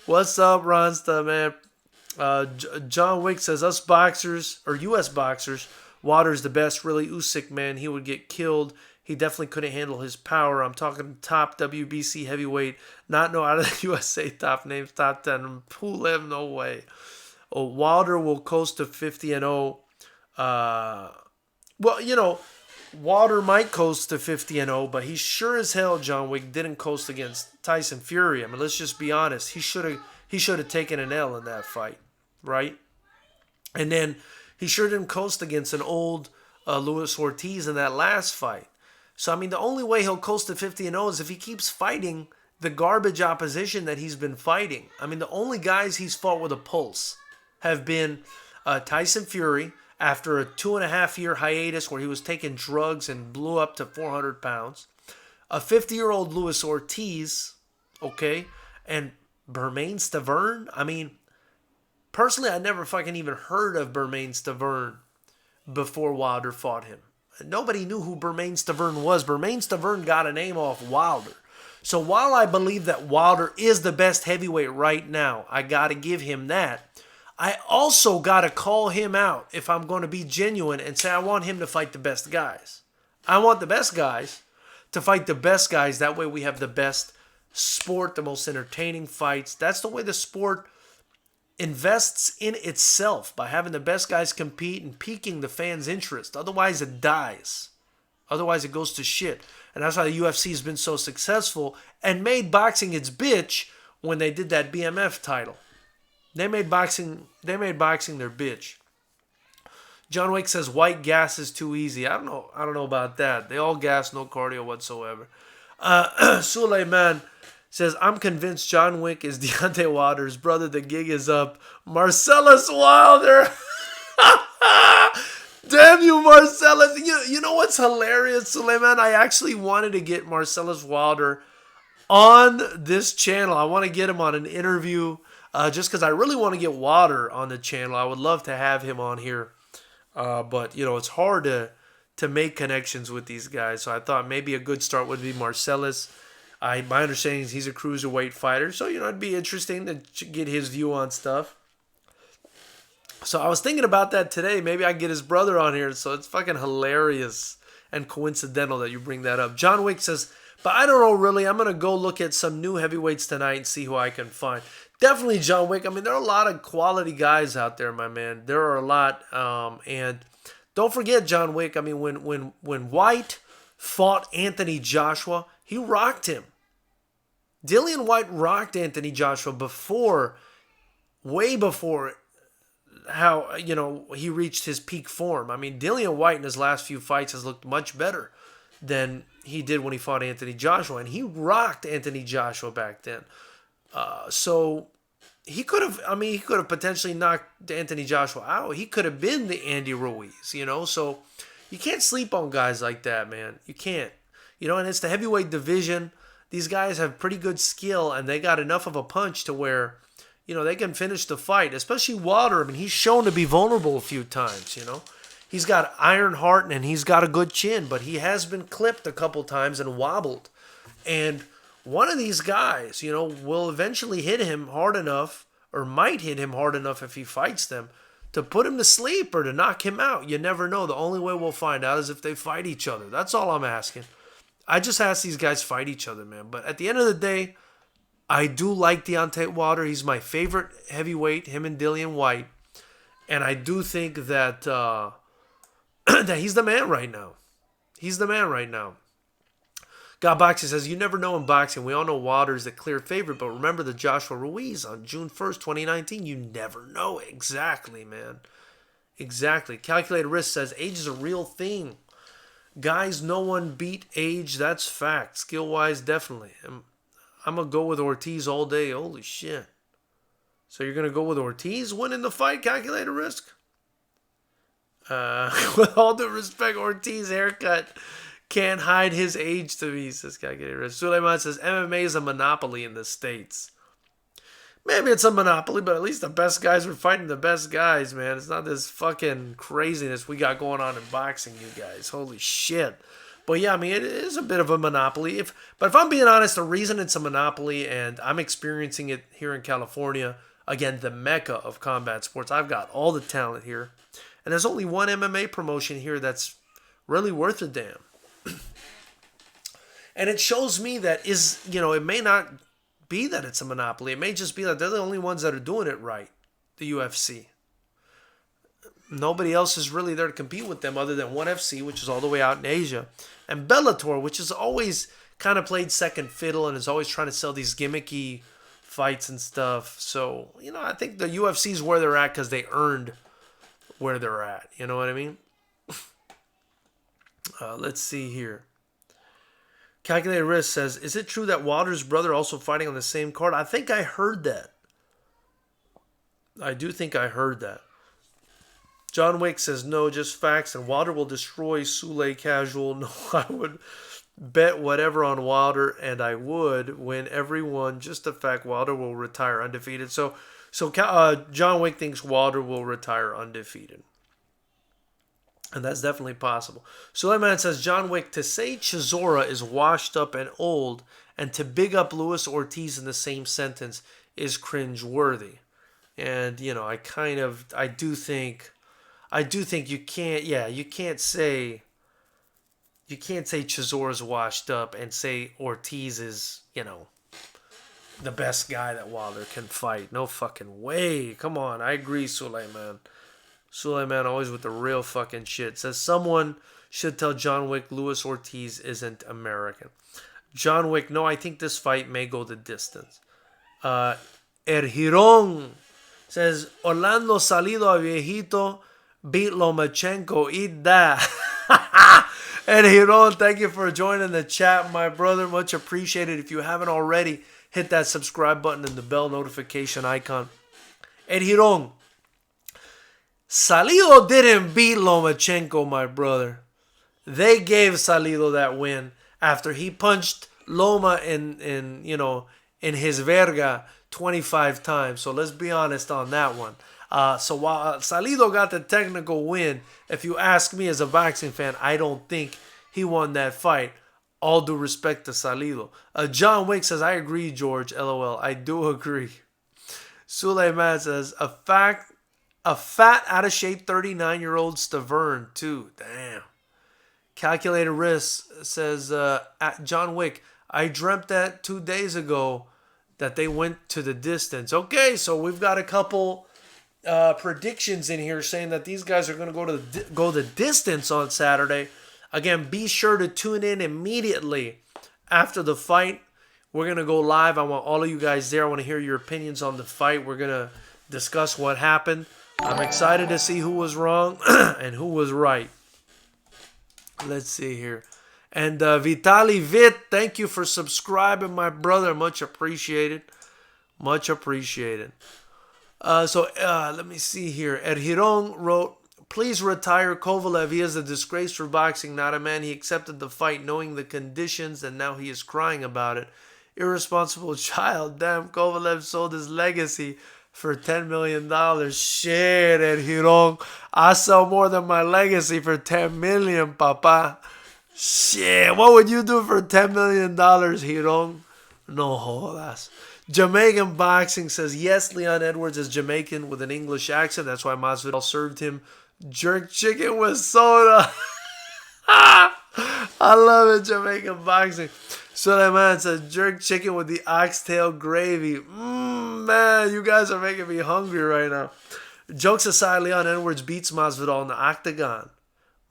What's up, Ronsta, man? John Wick says, us boxers, or U.S. boxers, Water's the best. Really, Usyk, man, he would get killed. He definitely couldn't handle his power. I'm talking top WBC heavyweight. Not no out of the USA top names, top 10. Pulev, no way. Oh, Wilder will coast to 50-0. Well, you know, Wilder might coast to 50-0, but he sure as hell, John Wick, didn't coast against Tyson Fury. I mean, let's just be honest. He should have taken an L in that fight, right? And then he sure didn't coast against an old Luis Ortiz in that last fight. So, I mean, the only way he'll coast to 50-0 is if he keeps fighting the garbage opposition that he's been fighting. I mean, the only guys he's fought with a pulse have been Tyson Fury after a 2.5-year hiatus where he was taking drugs and blew up to 400 pounds. A 50-year-old Luis Ortiz, okay, and Bermane Stavern. I mean, personally, I never fucking even heard of Bermane Stavern before Wilder fought him. Nobody knew who Bermane Stavern was. Bermane Stavern got a name off Wilder. So while I believe that Wilder is the best heavyweight right now, I got to give him that. I also got to call him out if I'm going to be genuine and say I want him to fight the best guys. I want the best guys to fight the best guys. That way we have the best sport, the most entertaining fights. That's the way the sport invests in itself, by having the best guys compete and piquing the fans' interest. Otherwise, it dies. Otherwise, it goes to shit. And that's why the UFC has been so successful and made boxing its bitch when they did that BMF title. They made boxing their bitch. John Wick says white gas is too easy. I don't know about that. They all gas, no cardio whatsoever. Suleiman says, I'm convinced John Wick is Deontay Wilder's brother. The gig is up. Marcellus Wilder. Damn you, Marcellus. You know what's hilarious, Suleiman? I actually wanted to get Marcellus Wilder on this channel. I want to get him on an interview just because I really want to get Wilder on the channel. I would love to have him on here. But, you know, it's hard to make connections with these guys. So I thought maybe a good start would be Marcellus. My understanding is he's a cruiserweight fighter. So, you know, it'd be interesting to get his view on stuff. So I was thinking about that today. Maybe I can get his brother on here. So it's fucking hilarious and coincidental that you bring that up. John Wick says, but I don't know really. I'm going to go look at some new heavyweights tonight and see who I can find. Definitely John Wick. I mean, there are a lot of quality guys out there, my man. There are a lot. And don't forget John Wick. I mean, when White fought Anthony Joshua, he rocked him. Dillian White rocked Anthony Joshua way before how, you know, he reached his peak form. I mean, Dillian White in his last few fights has looked much better than he did when he fought Anthony Joshua. And he rocked Anthony Joshua back then. So he could have potentially knocked Anthony Joshua out. He could have been the Andy Ruiz, you know. So you can't sleep on guys like that, man. You can't. You know, and it's the heavyweight division. These guys have pretty good skill, and they got enough of a punch to where, you know, they can finish the fight. Especially Wilder. I mean, he's shown to be vulnerable a few times, you know. He's got iron heart, and he's got a good chin, but he has been clipped a couple times and wobbled. And one of these guys, you know, will eventually hit him hard enough, or might hit him hard enough if he fights them, to put him to sleep or to knock him out. You never know. The only way we'll find out is if they fight each other. That's all I'm asking. I just ask these guys fight each other, man. But at the end of the day, I do like Deontay Wilder. He's my favorite heavyweight, him and Dillian White. And I do think that that he's the man right now. He's the man right now. God Boxing says, you never know in boxing. We all know Wilder's the clear favorite, but remember the Joshua Ruiz on June 1st, 2019. You never know. Exactly, man. Exactly. Calculated Risk says, age is a real thing. Guys, no one beat age. That's fact. Skill-wise, definitely. I'm going to go with Ortiz all day. Holy shit. So you're going to go with Ortiz winning the fight, Calculated Risk? With all due respect, Ortiz haircut can't hide his age to me, says Calculated Risk. Suleiman says, MMA is a monopoly in the States. Maybe it's a monopoly, but at least the best guys are fighting the best guys, man. It's not this fucking craziness we got going on in boxing, you guys. Holy shit. But yeah, I mean, it is a bit of a monopoly. But if I'm being honest, the reason it's a monopoly, and I'm experiencing it here in California, again, the mecca of combat sports, I've got all the talent here. And there's only one MMA promotion here that's really worth a damn. And it shows me that it may not be that it's a monopoly. It may just be that they're the only ones that are doing it right, the UFC. Nobody else is really there to compete with them other than ONE FC, which is all the way out in Asia, and Bellator, which has always kind of played second fiddle and is always trying to sell these gimmicky fights and stuff. So, I think the UFC is where they're at because they earned where they're at. You know what I mean? Let's see here. Calculated Risk says, is it true that Wilder's brother also fighting on the same card? I think I heard that. I do think I heard that. John Wick says, no, just facts, and Wilder will destroy Sule casual. No, I would bet whatever on Wilder, and I would win everyone. Just the fact Wilder will retire undefeated. So John Wick thinks Wilder will retire undefeated. And that's definitely possible. Suleiman says, John Wick, to say Chisora is washed up and old and to big up Luis Ortiz in the same sentence is cringeworthy. And, I do think you can't say Chisora's washed up and say Ortiz is, the best guy that Wilder can fight. No fucking way. Come on. I agree, Suleiman. Suleiman always with the real fucking shit. Says someone should tell John Wick Luis Ortiz isn't American. John Wick, no, I think this fight may go the distance. Giron says, Orlando Salido a Viejito beat Lomachenko. Eat that. Giron, thank you for joining the chat, my brother. Much appreciated. If you haven't already, hit that subscribe button and the bell notification icon. Giron, Salido didn't beat Lomachenko, my brother. They gave Salido that win after he punched Loma in his verga 25 times. So let's be honest on that one. So while Salido got the technical win, if you ask me as a boxing fan, I don't think he won that fight. All due respect to Salido. John Wick says, I agree, George. LOL. I do agree. Suleiman says, a fat, out-of-shape 39-year-old Stavern, too. Damn. Calculated Risk says, John Wick, I dreamt that 2 days ago that they went to the distance. Okay, so we've got a couple predictions in here saying that these guys are going to go the distance on Saturday. Again, be sure to tune in immediately after the fight. We're going to go live. I want all of you guys there. I want to hear your opinions on the fight. We're going to discuss what happened. I'm excited to see who was wrong and who was right. Let's see here. And Vitali Vit, thank you for subscribing, my brother. Much appreciated. Much appreciated. Let me see here. Giron wrote, please retire Kovalev. He is a disgrace for boxing, not a man. He accepted the fight knowing the conditions, and now he is crying about it. Irresponsible child. Damn, Kovalev sold his legacy for $10 million. Shit, Giron. I sell more than my legacy for $10 million, papa. Shit, what would you do for $10 million, Giron? No jodas. Jamaican Boxing says, yes, Leon Edwards is Jamaican with an English accent. That's why Masvidal served him jerk chicken with soda. I love it, Jamaican Boxing. Suleiman says, jerk chicken with the oxtail gravy. Man, you guys are making me hungry right now. Jokes aside, Leon Edwards beats Masvidal in the octagon.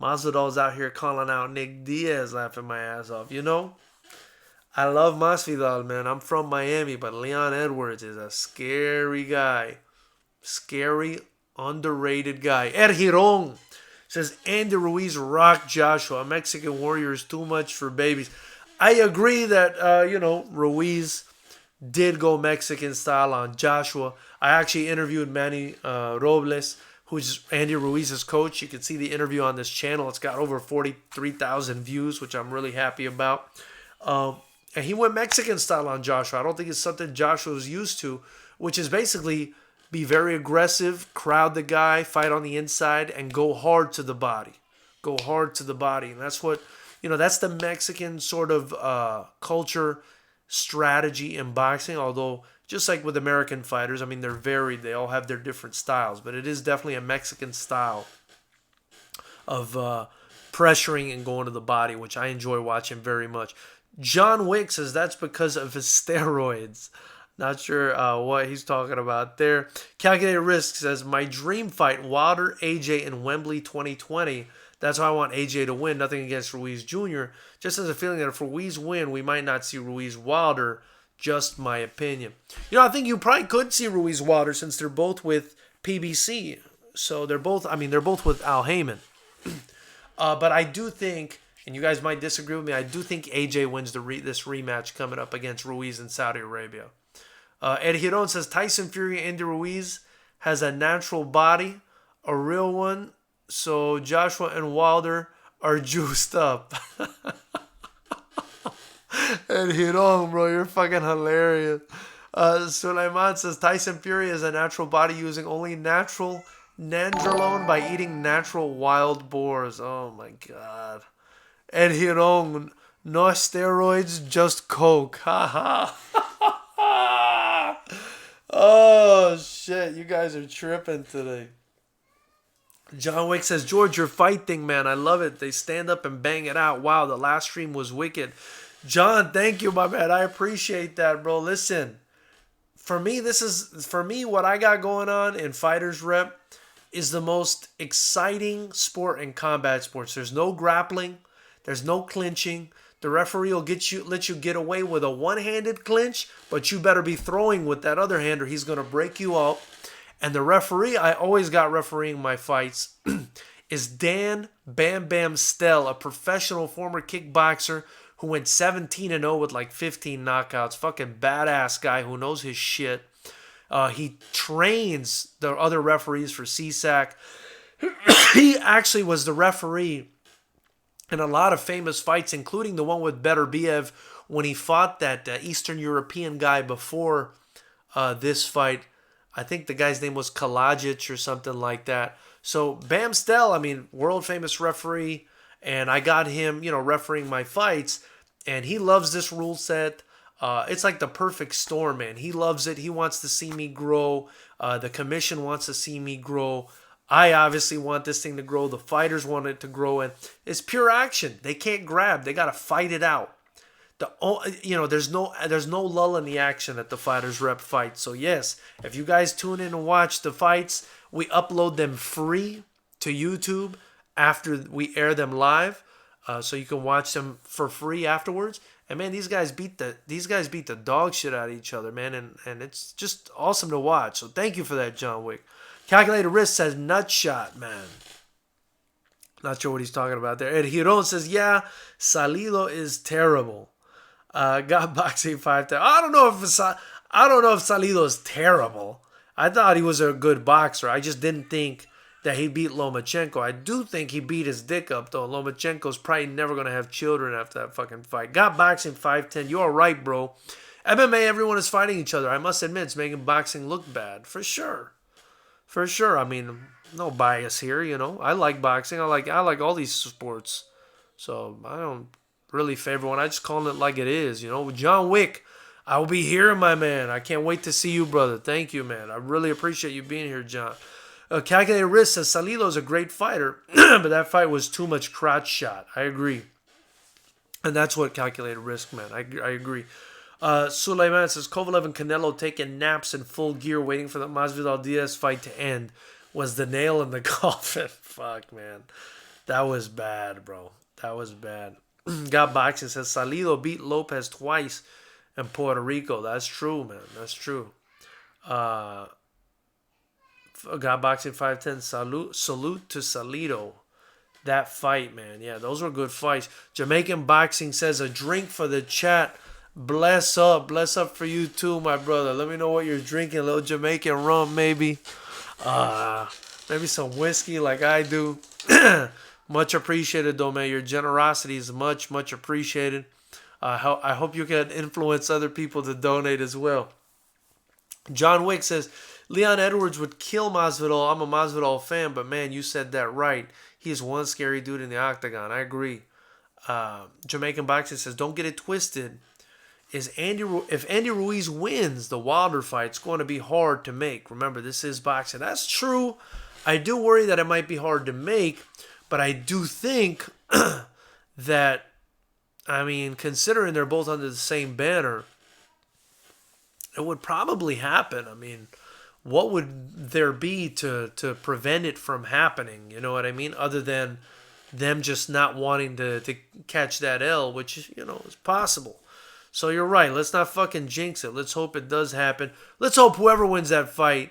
Masvidal's out here calling out Nick Diaz, laughing my ass off. You know, I love Masvidal, man. I'm from Miami, but Leon Edwards is a scary guy. Scary, underrated guy. Ed Giron says Andy Ruiz rocked Joshua. Mexican Warrior is too much for babies. I agree that, Ruiz did go Mexican style on Joshua. I actually interviewed Manny Robles, who's Andy Ruiz's coach. You can see the interview on this channel. It's got over 43,000 views, which I'm really happy about. And he went Mexican style on Joshua. I don't think it's something Joshua was used to, which is basically be very aggressive, crowd the guy, fight on the inside, and go hard to the body. Go hard to the body. And that's what, that's the Mexican sort of culture strategy in boxing. Although, just like with American fighters, I mean, they're varied. They all have their different styles. But it is definitely a Mexican style of pressuring and going to the body, which I enjoy watching very much. John Wick says that's because of his steroids. Not sure what he's talking about there. Calculated Risk says, my dream fight, Wilder, AJ in Wembley 2020. That's why I want AJ to win. Nothing against Ruiz Jr. Just as a feeling that if Ruiz win, we might not see Ruiz Wilder. Just my opinion. I think you probably could see Ruiz Wilder since they're both with PBC. So they're both with Al Heyman. But I do think, and you guys might disagree with me, I do think AJ wins this rematch coming up against Ruiz in Saudi Arabia. Ed Giron says Tyson Fury Andy Ruiz has a natural body, a real one, so Joshua and Wilder are juiced up. Ed Giron, bro, you're fucking hilarious. Suleiman says Tyson Fury has a natural body using only natural nandrolone by eating natural wild boars. Oh my god. Ed Giron, no steroids, just coke. Haha. Oh, shit. You guys are tripping today. John Wick says, George, your fight thing, man. I love it. They stand up and bang it out. Wow, the last stream was wicked. John, thank you, my man. I appreciate that, bro. Listen, for me, what I got going on in Fighters Rep is the most exciting sport in combat sports. There's no grappling. There's no clinching. The referee will let you get away with a one-handed clinch, but you better be throwing with that other hand or he's going to break you up. And the referee, I always got refereeing my fights, is Dan Bam Bam Stell, a professional former kickboxer who went 17-0 with like 15 knockouts. Fucking badass guy who knows his shit. He trains the other referees for CSAC. He actually was the referee in a lot of famous fights, including the one with Beterbiev when he fought that Eastern European guy before this fight. I think the guy's name was Kalajic or something like that. So Bam Stell, I mean, world famous referee, and I got him, refereeing my fights, and he loves this rule set. It's like the perfect storm, man. He loves it. He wants to see me grow. The commission wants to see me grow. I obviously want this thing to grow. The fighters want it to grow, and it's pure action. They can't grab. They got to fight it out. There's no lull in the action at the Fighters Rep fight. So yes, if you guys tune in and watch the fights, we upload them free to YouTube after we air them live, so you can watch them for free afterwards. And man, these guys beat the dog shit out of each other, man, and it's just awesome to watch. So thank you for that, John Wick. Calculated Risk says nut shot, man. Not sure what he's talking about there. Ed Giron says, yeah, Salido is terrible. Got boxing 5 times. I don't know if Salido is terrible. I thought he was a good boxer. I just didn't think that he beat Lomachenko. I do think he beat his dick up, though. Lomachenko's probably never going to have children after that fucking fight. Got boxing 5'10". You're right, bro. MMA, everyone is fighting each other. I must admit, it's making boxing look bad. For sure. For sure. I mean, no bias here, I like boxing. I like all these sports. So I don't really favor one. I just call it like it is, John Wick, I will be here, my man. I can't wait to see you, brother. Thank you, man. I really appreciate you being here, John. Calculated Risk says Salido's a great fighter, but that fight was too much crotch shot. I agree. And that's what Calculated Risk, man. I agree. Suleiman says Kovalev and Canelo taking naps in full gear waiting for the Masvidal Diaz fight to end was the nail in the coffin. Fuck, man. That was bad, bro. That was bad. Got Boxing says Salido beat Lopez twice in Puerto Rico. That's true, man. That's true. Uh, Got Boxing 510. Salute to Salido. That fight, man. Yeah, those were good fights. Jamaican Boxing says a drink for the chat. Bless up. Bless up for you too, my brother. Let me know what you're drinking. A little Jamaican rum, maybe. Maybe some whiskey like I do. Much appreciated, though, man. Your generosity is much, much appreciated. I hope you can influence other people to donate as well. John Wick says, Leon Edwards would kill Masvidal. I'm a Masvidal fan, but man, you said that right. He's one scary dude in the octagon. I agree. Jamaican Boxing says, don't get it twisted. If Andy Ruiz wins the Wilder fight, it's going to be hard to make. Remember, this is boxing. That's true. I do worry that it might be hard to make, but I do think that, I mean, considering they're both under the same banner, it would probably happen. I mean, what would there be to prevent it from happening? You know what I mean? Other than them just not wanting to catch that L, which, you know, is possible. So you're right. Let's not fucking jinx it. Let's hope it does happen. Let's hope whoever wins that fight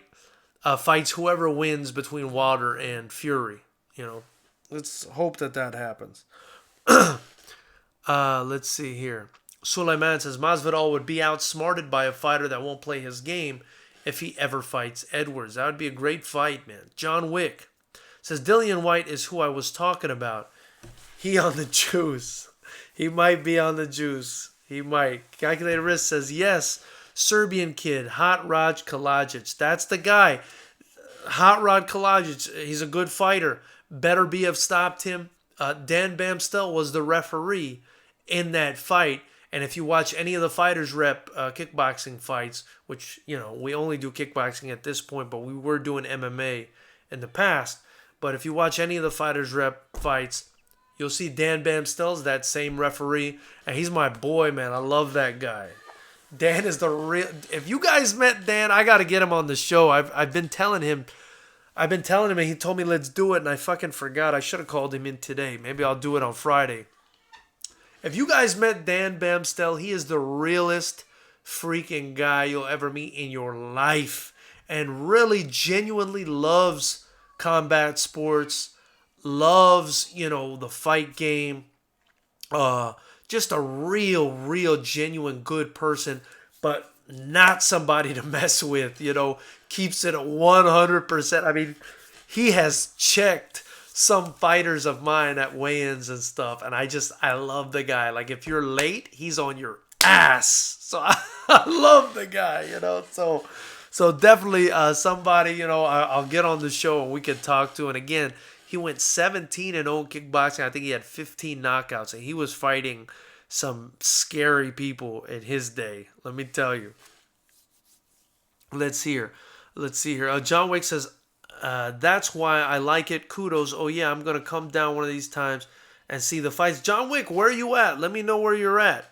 fights whoever wins between Wilder and Fury. You know, let's hope that happens. Let's see here. Suleiman says Masvidal would be outsmarted by a fighter that won't play his game if he ever fights Edwards. That would be a great fight, man. John Wick says Dillian White is who I was talking about. He on the juice. He might be on the juice. He might. Calculated Risk says yes. Serbian kid, Hot Rod Kalajic. That's the guy. Hot Rod Kalajic. He's a good fighter. Better be have stopped him. Dan Bamstel was the referee in that fight. And if you watch any of the fighters rep kickboxing fights, which, you know, we only do kickboxing at this point, but we were doing MMA in the past. But if you watch any of the fighters rep fights, you'll see Dan Bamstel's that same referee. And he's my boy, man. I love that guy. Dan is the real... If you guys met Dan, I got to get him on the show. I've been telling him... and he told me let's do it, and I fucking forgot. I should have called him in today. Maybe I'll do it on Friday. If you guys met Dan Bamstel, he is the realest freaking guy you'll ever meet in your life. And really genuinely loves combat sports. Loves, you know, the fight game. Just a real, genuine good person. But not somebody to mess with, you know. Keeps it at 100%. I mean, he has checked some fighters of mine at weigh-ins and stuff, and I love the guy. Like, if you're late, he's on your ass. So I love the guy, you know. So definitely somebody, you know, I'll get on the show and we can talk to. And again, he went 17-0 kickboxing. I think he had 15 knockouts, and he was fighting some scary people in his day. Let me tell you. Let's hear. John Wick says, that's why I like it. Kudos. Oh, yeah, I'm going to come down one of these times and see the fights. John Wick, where are you at? Let me know where you're at.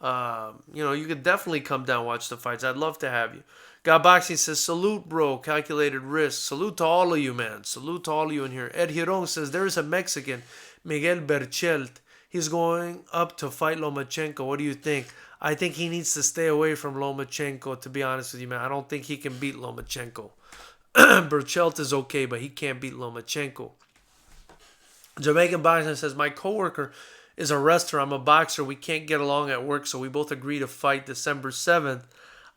You know, you could definitely come down and watch the fights. I'd love to have you. God Boxing says, salute, bro. Calculated Risk. Salute to all of you, man. Salute to all of you in here. Ed Giron says, there is a Mexican, Miguel Berchelt. He's going up to fight Lomachenko. What do you think? I think he needs to stay away from Lomachenko, to be honest with you, man. I don't think he can beat Lomachenko. Berchelt is okay, but he can't beat Lomachenko. Jamaican Boxer says, my coworker is a wrestler. I'm a boxer. We can't get along at work, so we both agree to fight December 7th.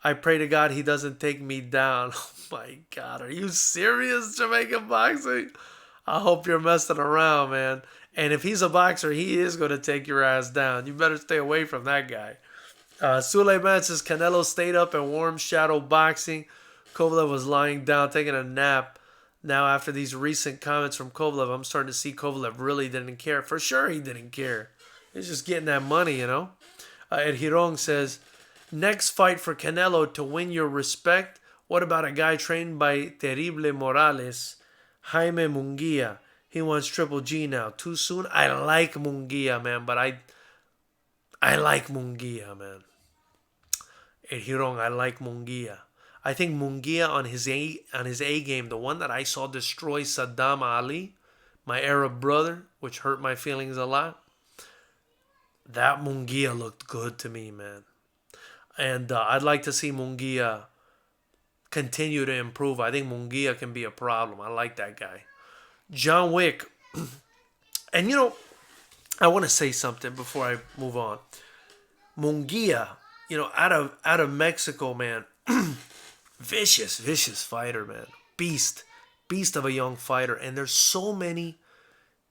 I pray to God he doesn't take me down. Oh, my God. Are you serious, Jamaican Boxing? I hope you're messing around, man. And if he's a boxer, he is going to take your ass down. You better stay away from that guy. Suleiman says, Canelo stayed up and warm shadow boxing. Kovalev was lying down, taking a nap. Now, after these recent comments from Kovalev, I'm starting to see Kovalev really didn't care. For sure he didn't care. He's just getting that money, you know. Ed Hirong says, next fight for Canelo to win your respect. What about a guy trained by Terrible Morales, Jaime Munguia? He wants Triple G now. Too soon? I like Munguia, man, but I like Munguia, man. Ed Hirong, I like Munguia. I think Munguia on his A game, the one that I saw destroy Saddam Ali, my Arab brother, which hurt my feelings a lot. That Munguia looked good to me, man. And I'd like to see Munguia continue to improve. I think Munguia can be a problem. I like that guy. John Wick. And you know, I want to say something before I move on. Munguia, you know, out of Mexico, man. Vicious fighter, man. Beast of a young fighter. And there's so many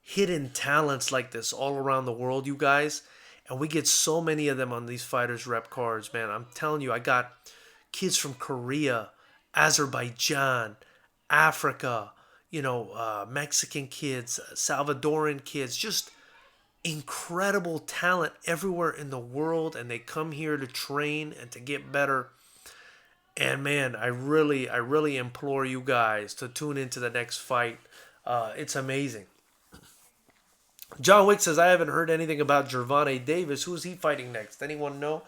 hidden talents like this all around the world, you guys. And we get so many of them on these fighters rep cards, man. I'm telling you, I got kids from Korea, Azerbaijan, Africa, you know, Mexican kids, Salvadoran kids, just incredible talent everywhere in the world, and they come here to train and to get better. And man, I really implore you guys to tune into the next fight. It's amazing. John Wick says, I haven't heard anything about Gervonta Davis. Who's he fighting next? Anyone know?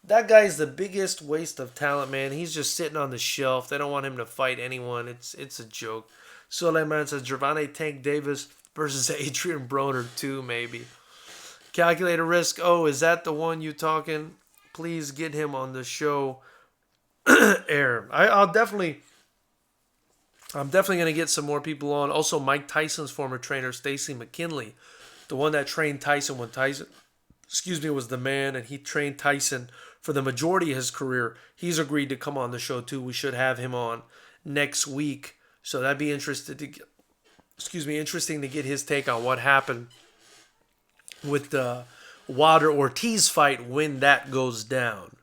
That guy's the biggest waste of talent, man. He's just sitting on the shelf. They don't want him to fight anyone. It's a joke. Suleiman says, Gervonta Tank Davis versus Adrian Broner 2, maybe. Calculator Risk. Oh, is that the one you talking? Please get him on the show. Air. I'm definitely going to get some more people on. Also, Mike Tyson's former trainer, Stacy McKinley, the one that trained Tyson when Tyson, was the man, and he trained Tyson for the majority of his career. He's agreed to come on the show too. We should have him on next week, so that'd be interesting to get his take on what happened with the Wilder Ortiz fight when that goes down.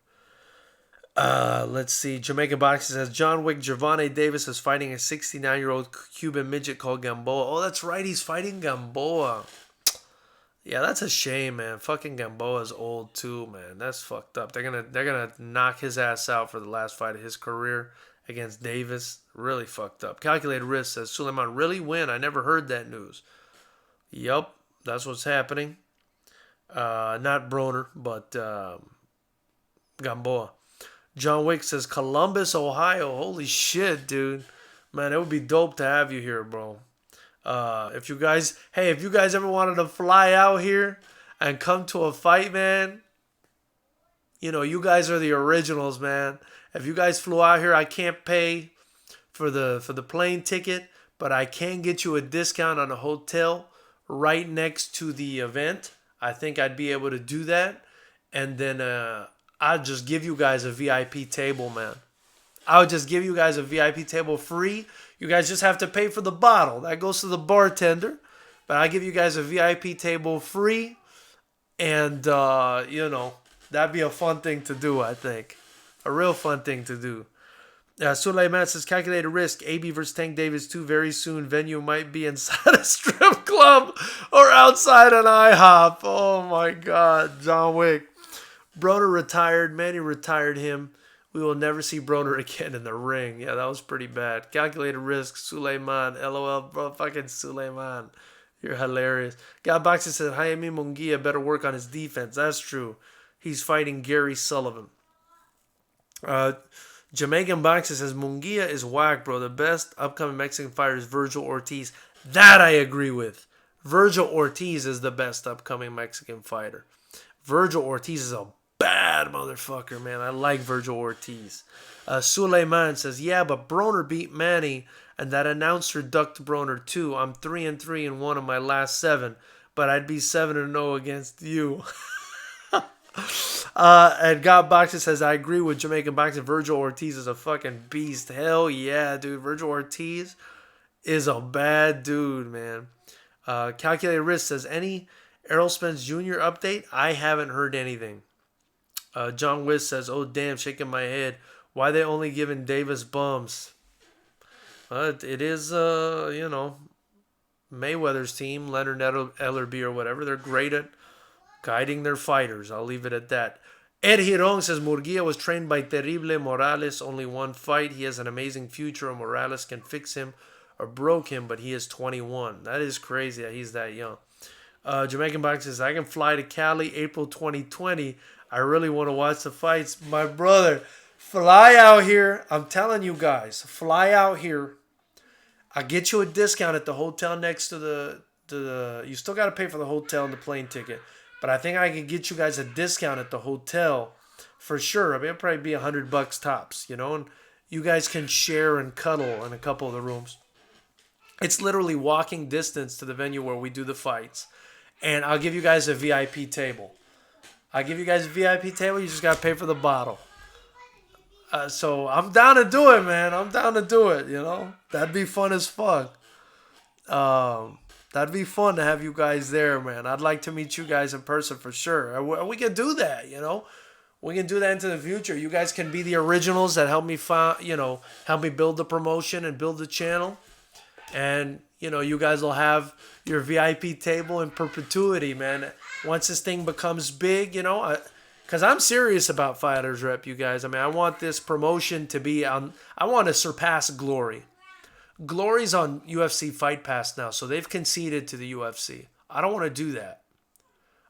Let's see. Jamaican Boxing says John Wick Gervonta Davis is fighting a 69-year-old Cuban midget called Gamboa. Oh, that's right. He's fighting Gamboa. Yeah, that's a shame, man. Fucking Gamboa's old too, man. That's fucked up. They're gonna knock his ass out for the last fight of his career against Davis. Really fucked up. Calculated Risk says Suleiman really win. I never heard that news. Yup, that's what's happening. Not Broner, but Gamboa. John Wick says Columbus, Ohio. Holy shit, dude. Man, it would be dope to have you here, bro. If you guys ever wanted to fly out here and come to a fight, man, you know, you guys are the originals, man. If you guys flew out here, I can't pay for the plane ticket, but I can get you a discount on a hotel right next to the event. I think I'd be able to do that. And then I'd just give you guys a VIP table, man. I would just give you guys a VIP table free. You guys just have to pay for the bottle. That goes to the bartender. But I give you guys a VIP table free. And, you know, that'd be a fun thing to do, I think. A real fun thing to do. Suleiman says, calculated risk. AB versus Tank Davis 2 very soon. Venue might be inside a strip club or outside an IHOP. Oh, my God. John Wick. Broner retired. Manny retired him. We will never see Broner again in the ring. Yeah, that was pretty bad. Calculated risk. Suleiman. LOL, bro. Fucking Suleiman. You're hilarious. God Boxing said, Jaime Munguia better work on his defense. That's true. He's fighting Gary Sullivan. Jamaican Boxing says, Munguia is whack, bro. The best upcoming Mexican fighter is Virgil Ortiz. That I agree with. Virgil Ortiz is the best upcoming Mexican fighter. Virgil Ortiz is a bad motherfucker, man. I like Virgil Ortiz. Suleiman says, yeah, but Broner beat Manny, and that announcer ducked Broner too. I'm 3-3 in one of my last 7, but I'd be 7-0 against you. And God Boxing says, I agree with Jamaican Boxing. Virgil Ortiz is a fucking beast. Hell yeah, dude. Virgil Ortiz is a bad dude, man. Calculated Risk says, any Errol Spence Jr. update? I haven't heard anything. John Wiss says, oh damn, shaking my head. Why they only giving Davis bums? It is, you know, Mayweather's team, Leonard Ellerby or whatever. They're great at guiding their fighters. I'll leave it at that. Ed Hiron says, Murguia was trained by Terrible Morales. Only one fight. He has an amazing future. Morales can fix him or broke him, but he is 21. That is crazy that he's that young. Jamaican Boxing says, I can fly to Cali April 2020. I really want to watch the fights. My brother, fly out here. I'm telling you guys, fly out here. I'll get you a discount at the hotel next to the you still got to pay for the hotel and the plane ticket. But I think I can get you guys a discount at the hotel for sure. I mean, it'll probably be $100 tops, and you guys can share and cuddle in a couple of the rooms. It's literally walking distance to the venue where we do the fights. And I'll give you guys a VIP table. I'll give you guys a VIP table. You just got to pay for the bottle. So I'm down to do it, man. I'm down to do it, That'd be fun as fuck. That'd be fun to have you guys there, man. I'd like to meet you guys in person for sure. We can do that, We can do that into the future. You guys can be the originals that help me help me build the promotion and build the channel. And, you guys will have your VIP table in perpetuity, man. Once this thing becomes big, because I'm serious about Fighters Rep, you guys. I mean, I want this promotion to be on, I want to surpass Glory. Glory's on UFC Fight Pass now, so they've conceded to the UFC. I don't want to do that.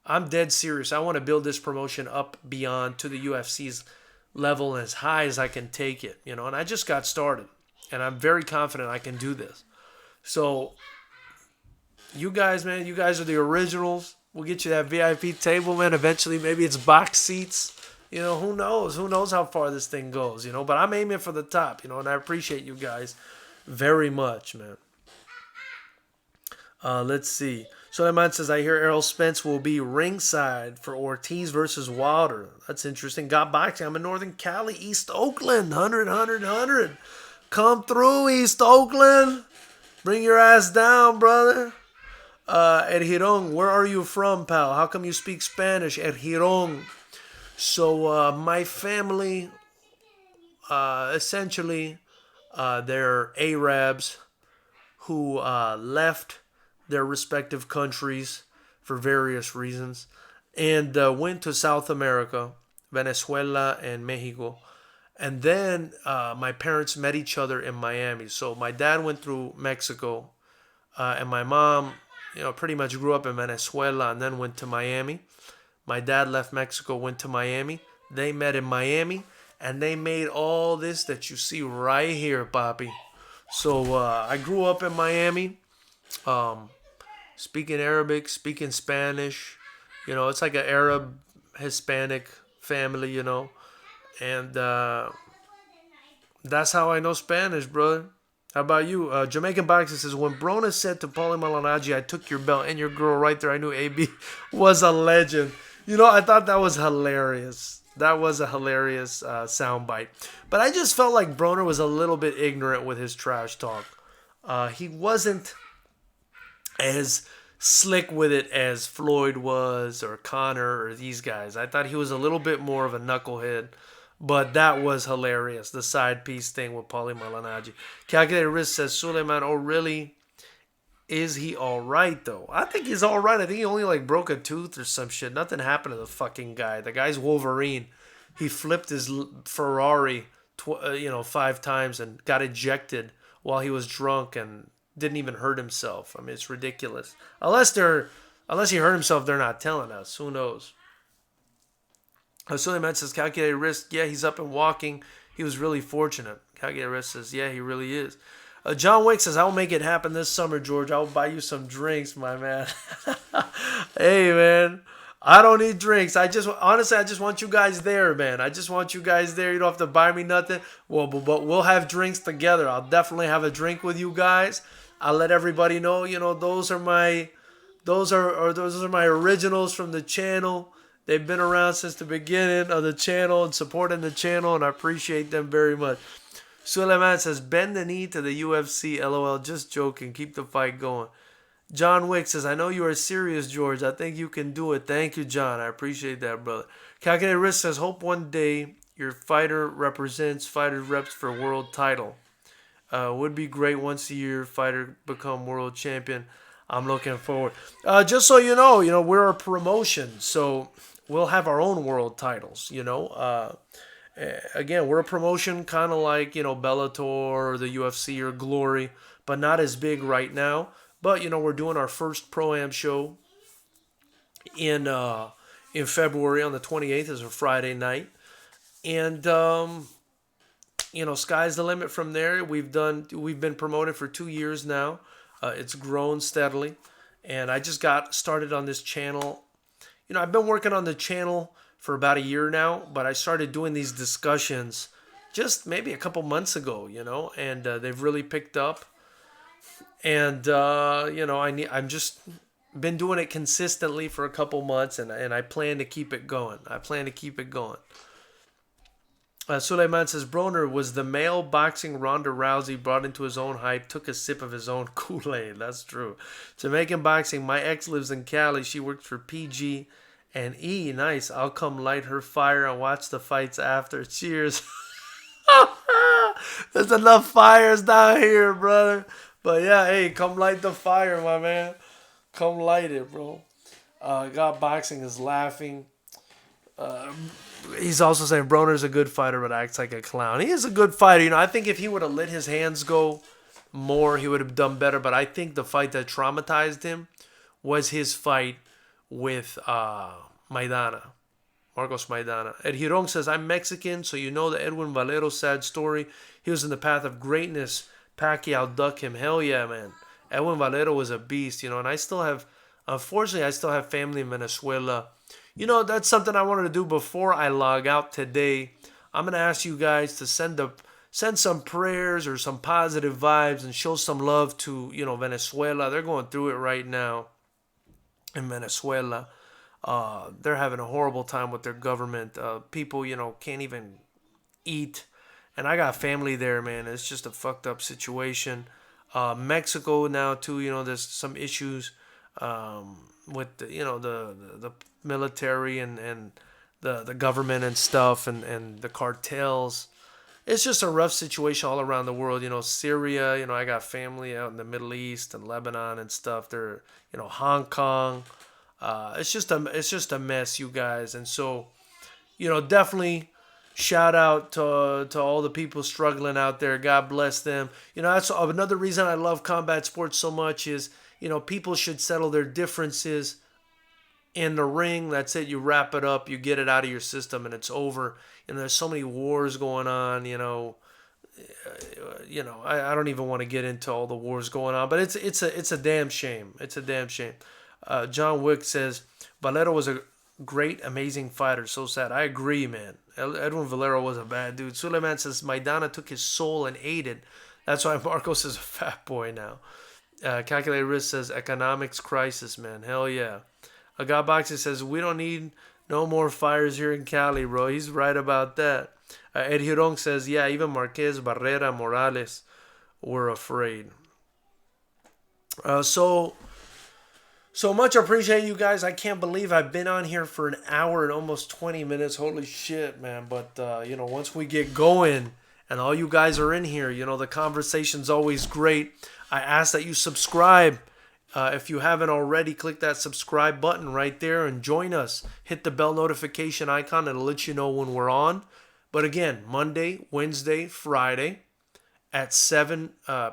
I'm dead serious. I want to build this promotion up beyond to the UFC's level and as high as I can take it, and I just got started. And I'm very confident I can do this. So, you guys, man, you guys are the originals. We'll get you that VIP table, man. Eventually, maybe it's box seats. Who knows? Who knows how far this thing goes, But I'm aiming for the top, and I appreciate you guys very much, man. Let's see. So that man says, I hear Errol Spence will be ringside for Ortiz versus Wilder. That's interesting. Got boxing. I'm in Northern Cali, East Oakland. 100. Come through, East Oakland. Bring your ass down, brother. El Giron, where are you from, pal? How come you speak Spanish? El Giron. So my family, essentially, they're Arabs who left their respective countries for various reasons and went to South America, Venezuela and Mexico. And then my parents met each other in Miami. So my dad went through Mexico and my mom, pretty much grew up in Venezuela and then went to Miami. My dad left Mexico, went to Miami. They met in Miami and they made all this that you see right here, papi. So I grew up in Miami. Speaking Arabic, speaking Spanish, it's like an Arab Hispanic family, and that's how I know Spanish, brother. How about you? Jamaican Boxer says, when Brona said to Paulie Malignaggi, I took your belt and your girl right there, I knew AB was a legend. I thought that was hilarious. That was a hilarious soundbite. But I just felt like Broner was a little bit ignorant with his trash talk. He wasn't as slick with it as Floyd was or Connor or these guys. I thought he was a little bit more of a knucklehead, but that was hilarious. The side piece thing with Paulie Malignaggi. Calculated Risk says, Suleiman, oh really? Is he all right though? I think he's all right. I think he only broke a tooth or some shit. Nothing happened to the fucking guy. The guy's Wolverine. He flipped his Ferrari 5 times and got ejected while he was drunk and didn't even hurt himself. I mean, it's ridiculous. Unless he hurt himself, they're not telling us. Who knows? Suleiman says, calculated risk. Yeah, he's up and walking. He was really fortunate. Calculated risk says, yeah, he really is. John Wick says, I'll make it happen this summer, George. I'll buy you some drinks, my man. Hey, man. I don't need drinks. Honestly, I just want you guys there, man. I just want you guys there. You don't have to buy me nothing. Well, but we'll have drinks together. I'll definitely have a drink with you guys. I'll let everybody know, those are my originals from the channel. They've been around since the beginning of the channel and supporting the channel, and I appreciate them very much. Suleiman says, bend the knee to the UFC, LOL. Just joking. Keep the fight going. John Wick says, I know you are serious, George. I think you can do it. Thank you, John. I appreciate that, brother. Calculated Risk says, hope one day your fighter represents Fighters Reps for world title. Would be great once a year fighter become world champion. I'm looking forward. Just so you know, we're a promotion, so we'll have our own world titles, Again, we're a promotion kind of like, Bellator or the UFC or Glory, but not as big right now. But, we're doing our first Pro-Am show in February on the 28th. It's a Friday night. And sky's the limit from there. We've been promoted for 2 years now. It's grown steadily, and I just got started on this channel. I've been working on the channel for about a year now, but I started doing these discussions just maybe a couple months ago, and they've really picked up. And I'm just been doing it consistently for a couple months, and I plan to keep it going. Suleiman says Broner was the male boxing Ronda Rousey brought into his own hype, took a sip of his own Kool-Aid. That's true. Jamaican boxing. My ex lives in Cali. She works for PG and E. Nice. I'll come light her fire and watch the fights after. Cheers. There's enough fires down here, brother. But yeah, hey, come light the fire, my man. Come light it, bro. God Boxing is laughing. He's also saying Broner's a good fighter, but acts like a clown. He is a good fighter. I think if he would have let his hands go more, he would have done better. But I think the fight that traumatized him was his fight with Maidana. Marcos Maidana. Ed Hirong says, I'm Mexican, so you know the Edwin Valero sad story. He was in the path of greatness. Pacquiao duck him. Hell yeah, man. Edwin Valero was a beast, and unfortunately, I still have family in Venezuela. That's something I wanted to do before I log out today. I'm going to ask you guys to send some prayers or some positive vibes and show some love to, Venezuela. They're going through it right now in Venezuela. They're having a horrible time with their government. People, can't even eat. And I got family there, man. It's just a fucked up situation. Mexico now, too, there's some issues with the military and the government and stuff and the cartels. It's just a rough situation all around the world. Syria, I got family out in the Middle East and Lebanon and stuff. They're, Hong Kong. It's just a mess, you guys. And so, definitely shout out to all the people struggling out there. God bless them. That's another reason I love combat sports so much is, people should settle their differences in the ring. That's it. You wrap it up. You get it out of your system, and it's over. There's so many wars going on. I don't even want to get into all the wars going on, but it's a damn shame. It's a damn shame. John Wick says Valero was a great, amazing fighter. So sad. I agree, man. Edwin Valero was a bad dude. Suleiman says Maidana took his soul and ate it. That's why Marcos is a fat boy now. Calculated Risk says economics crisis, man. Hell yeah. God Boxing says we don't need no more fires here in Cali, bro. He's right about that. Ed Hirong says, yeah, even Marquez, Barrera, Morales were afraid. So much appreciate you guys. I can't believe I've been on here for an hour and almost 20 minutes. Holy shit, man. But, once we get going and all you guys are in here, the conversation's always great. I ask that you subscribe. If you haven't already, click that subscribe button right there and join us. Hit the bell notification icon. It'll let you know when we're on. But again, Monday, Wednesday, Friday at 7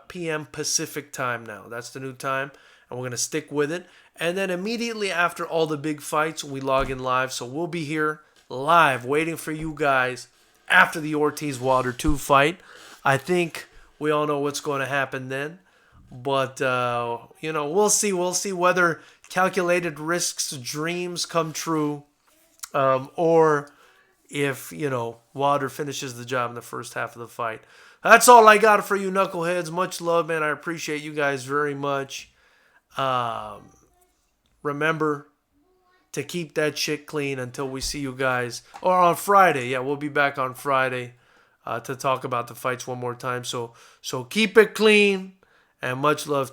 p.m. Pacific time now. That's the new time, and we're going to stick with it. And then immediately after all the big fights, we log in live. So we'll be here live waiting for you guys after the Ortiz-Wilder 2 fight. I think we all know what's going to happen then. But, we'll see. We'll see whether calculated risks, dreams come true, or if, Wilder finishes the job in the first half of the fight. That's all I got for you, knuckleheads. Much love, man. I appreciate you guys very much. Remember to keep that shit clean until we see you guys. Or on Friday. Yeah, we'll be back on Friday to talk about the fights one more time. So keep it clean. And much love to you.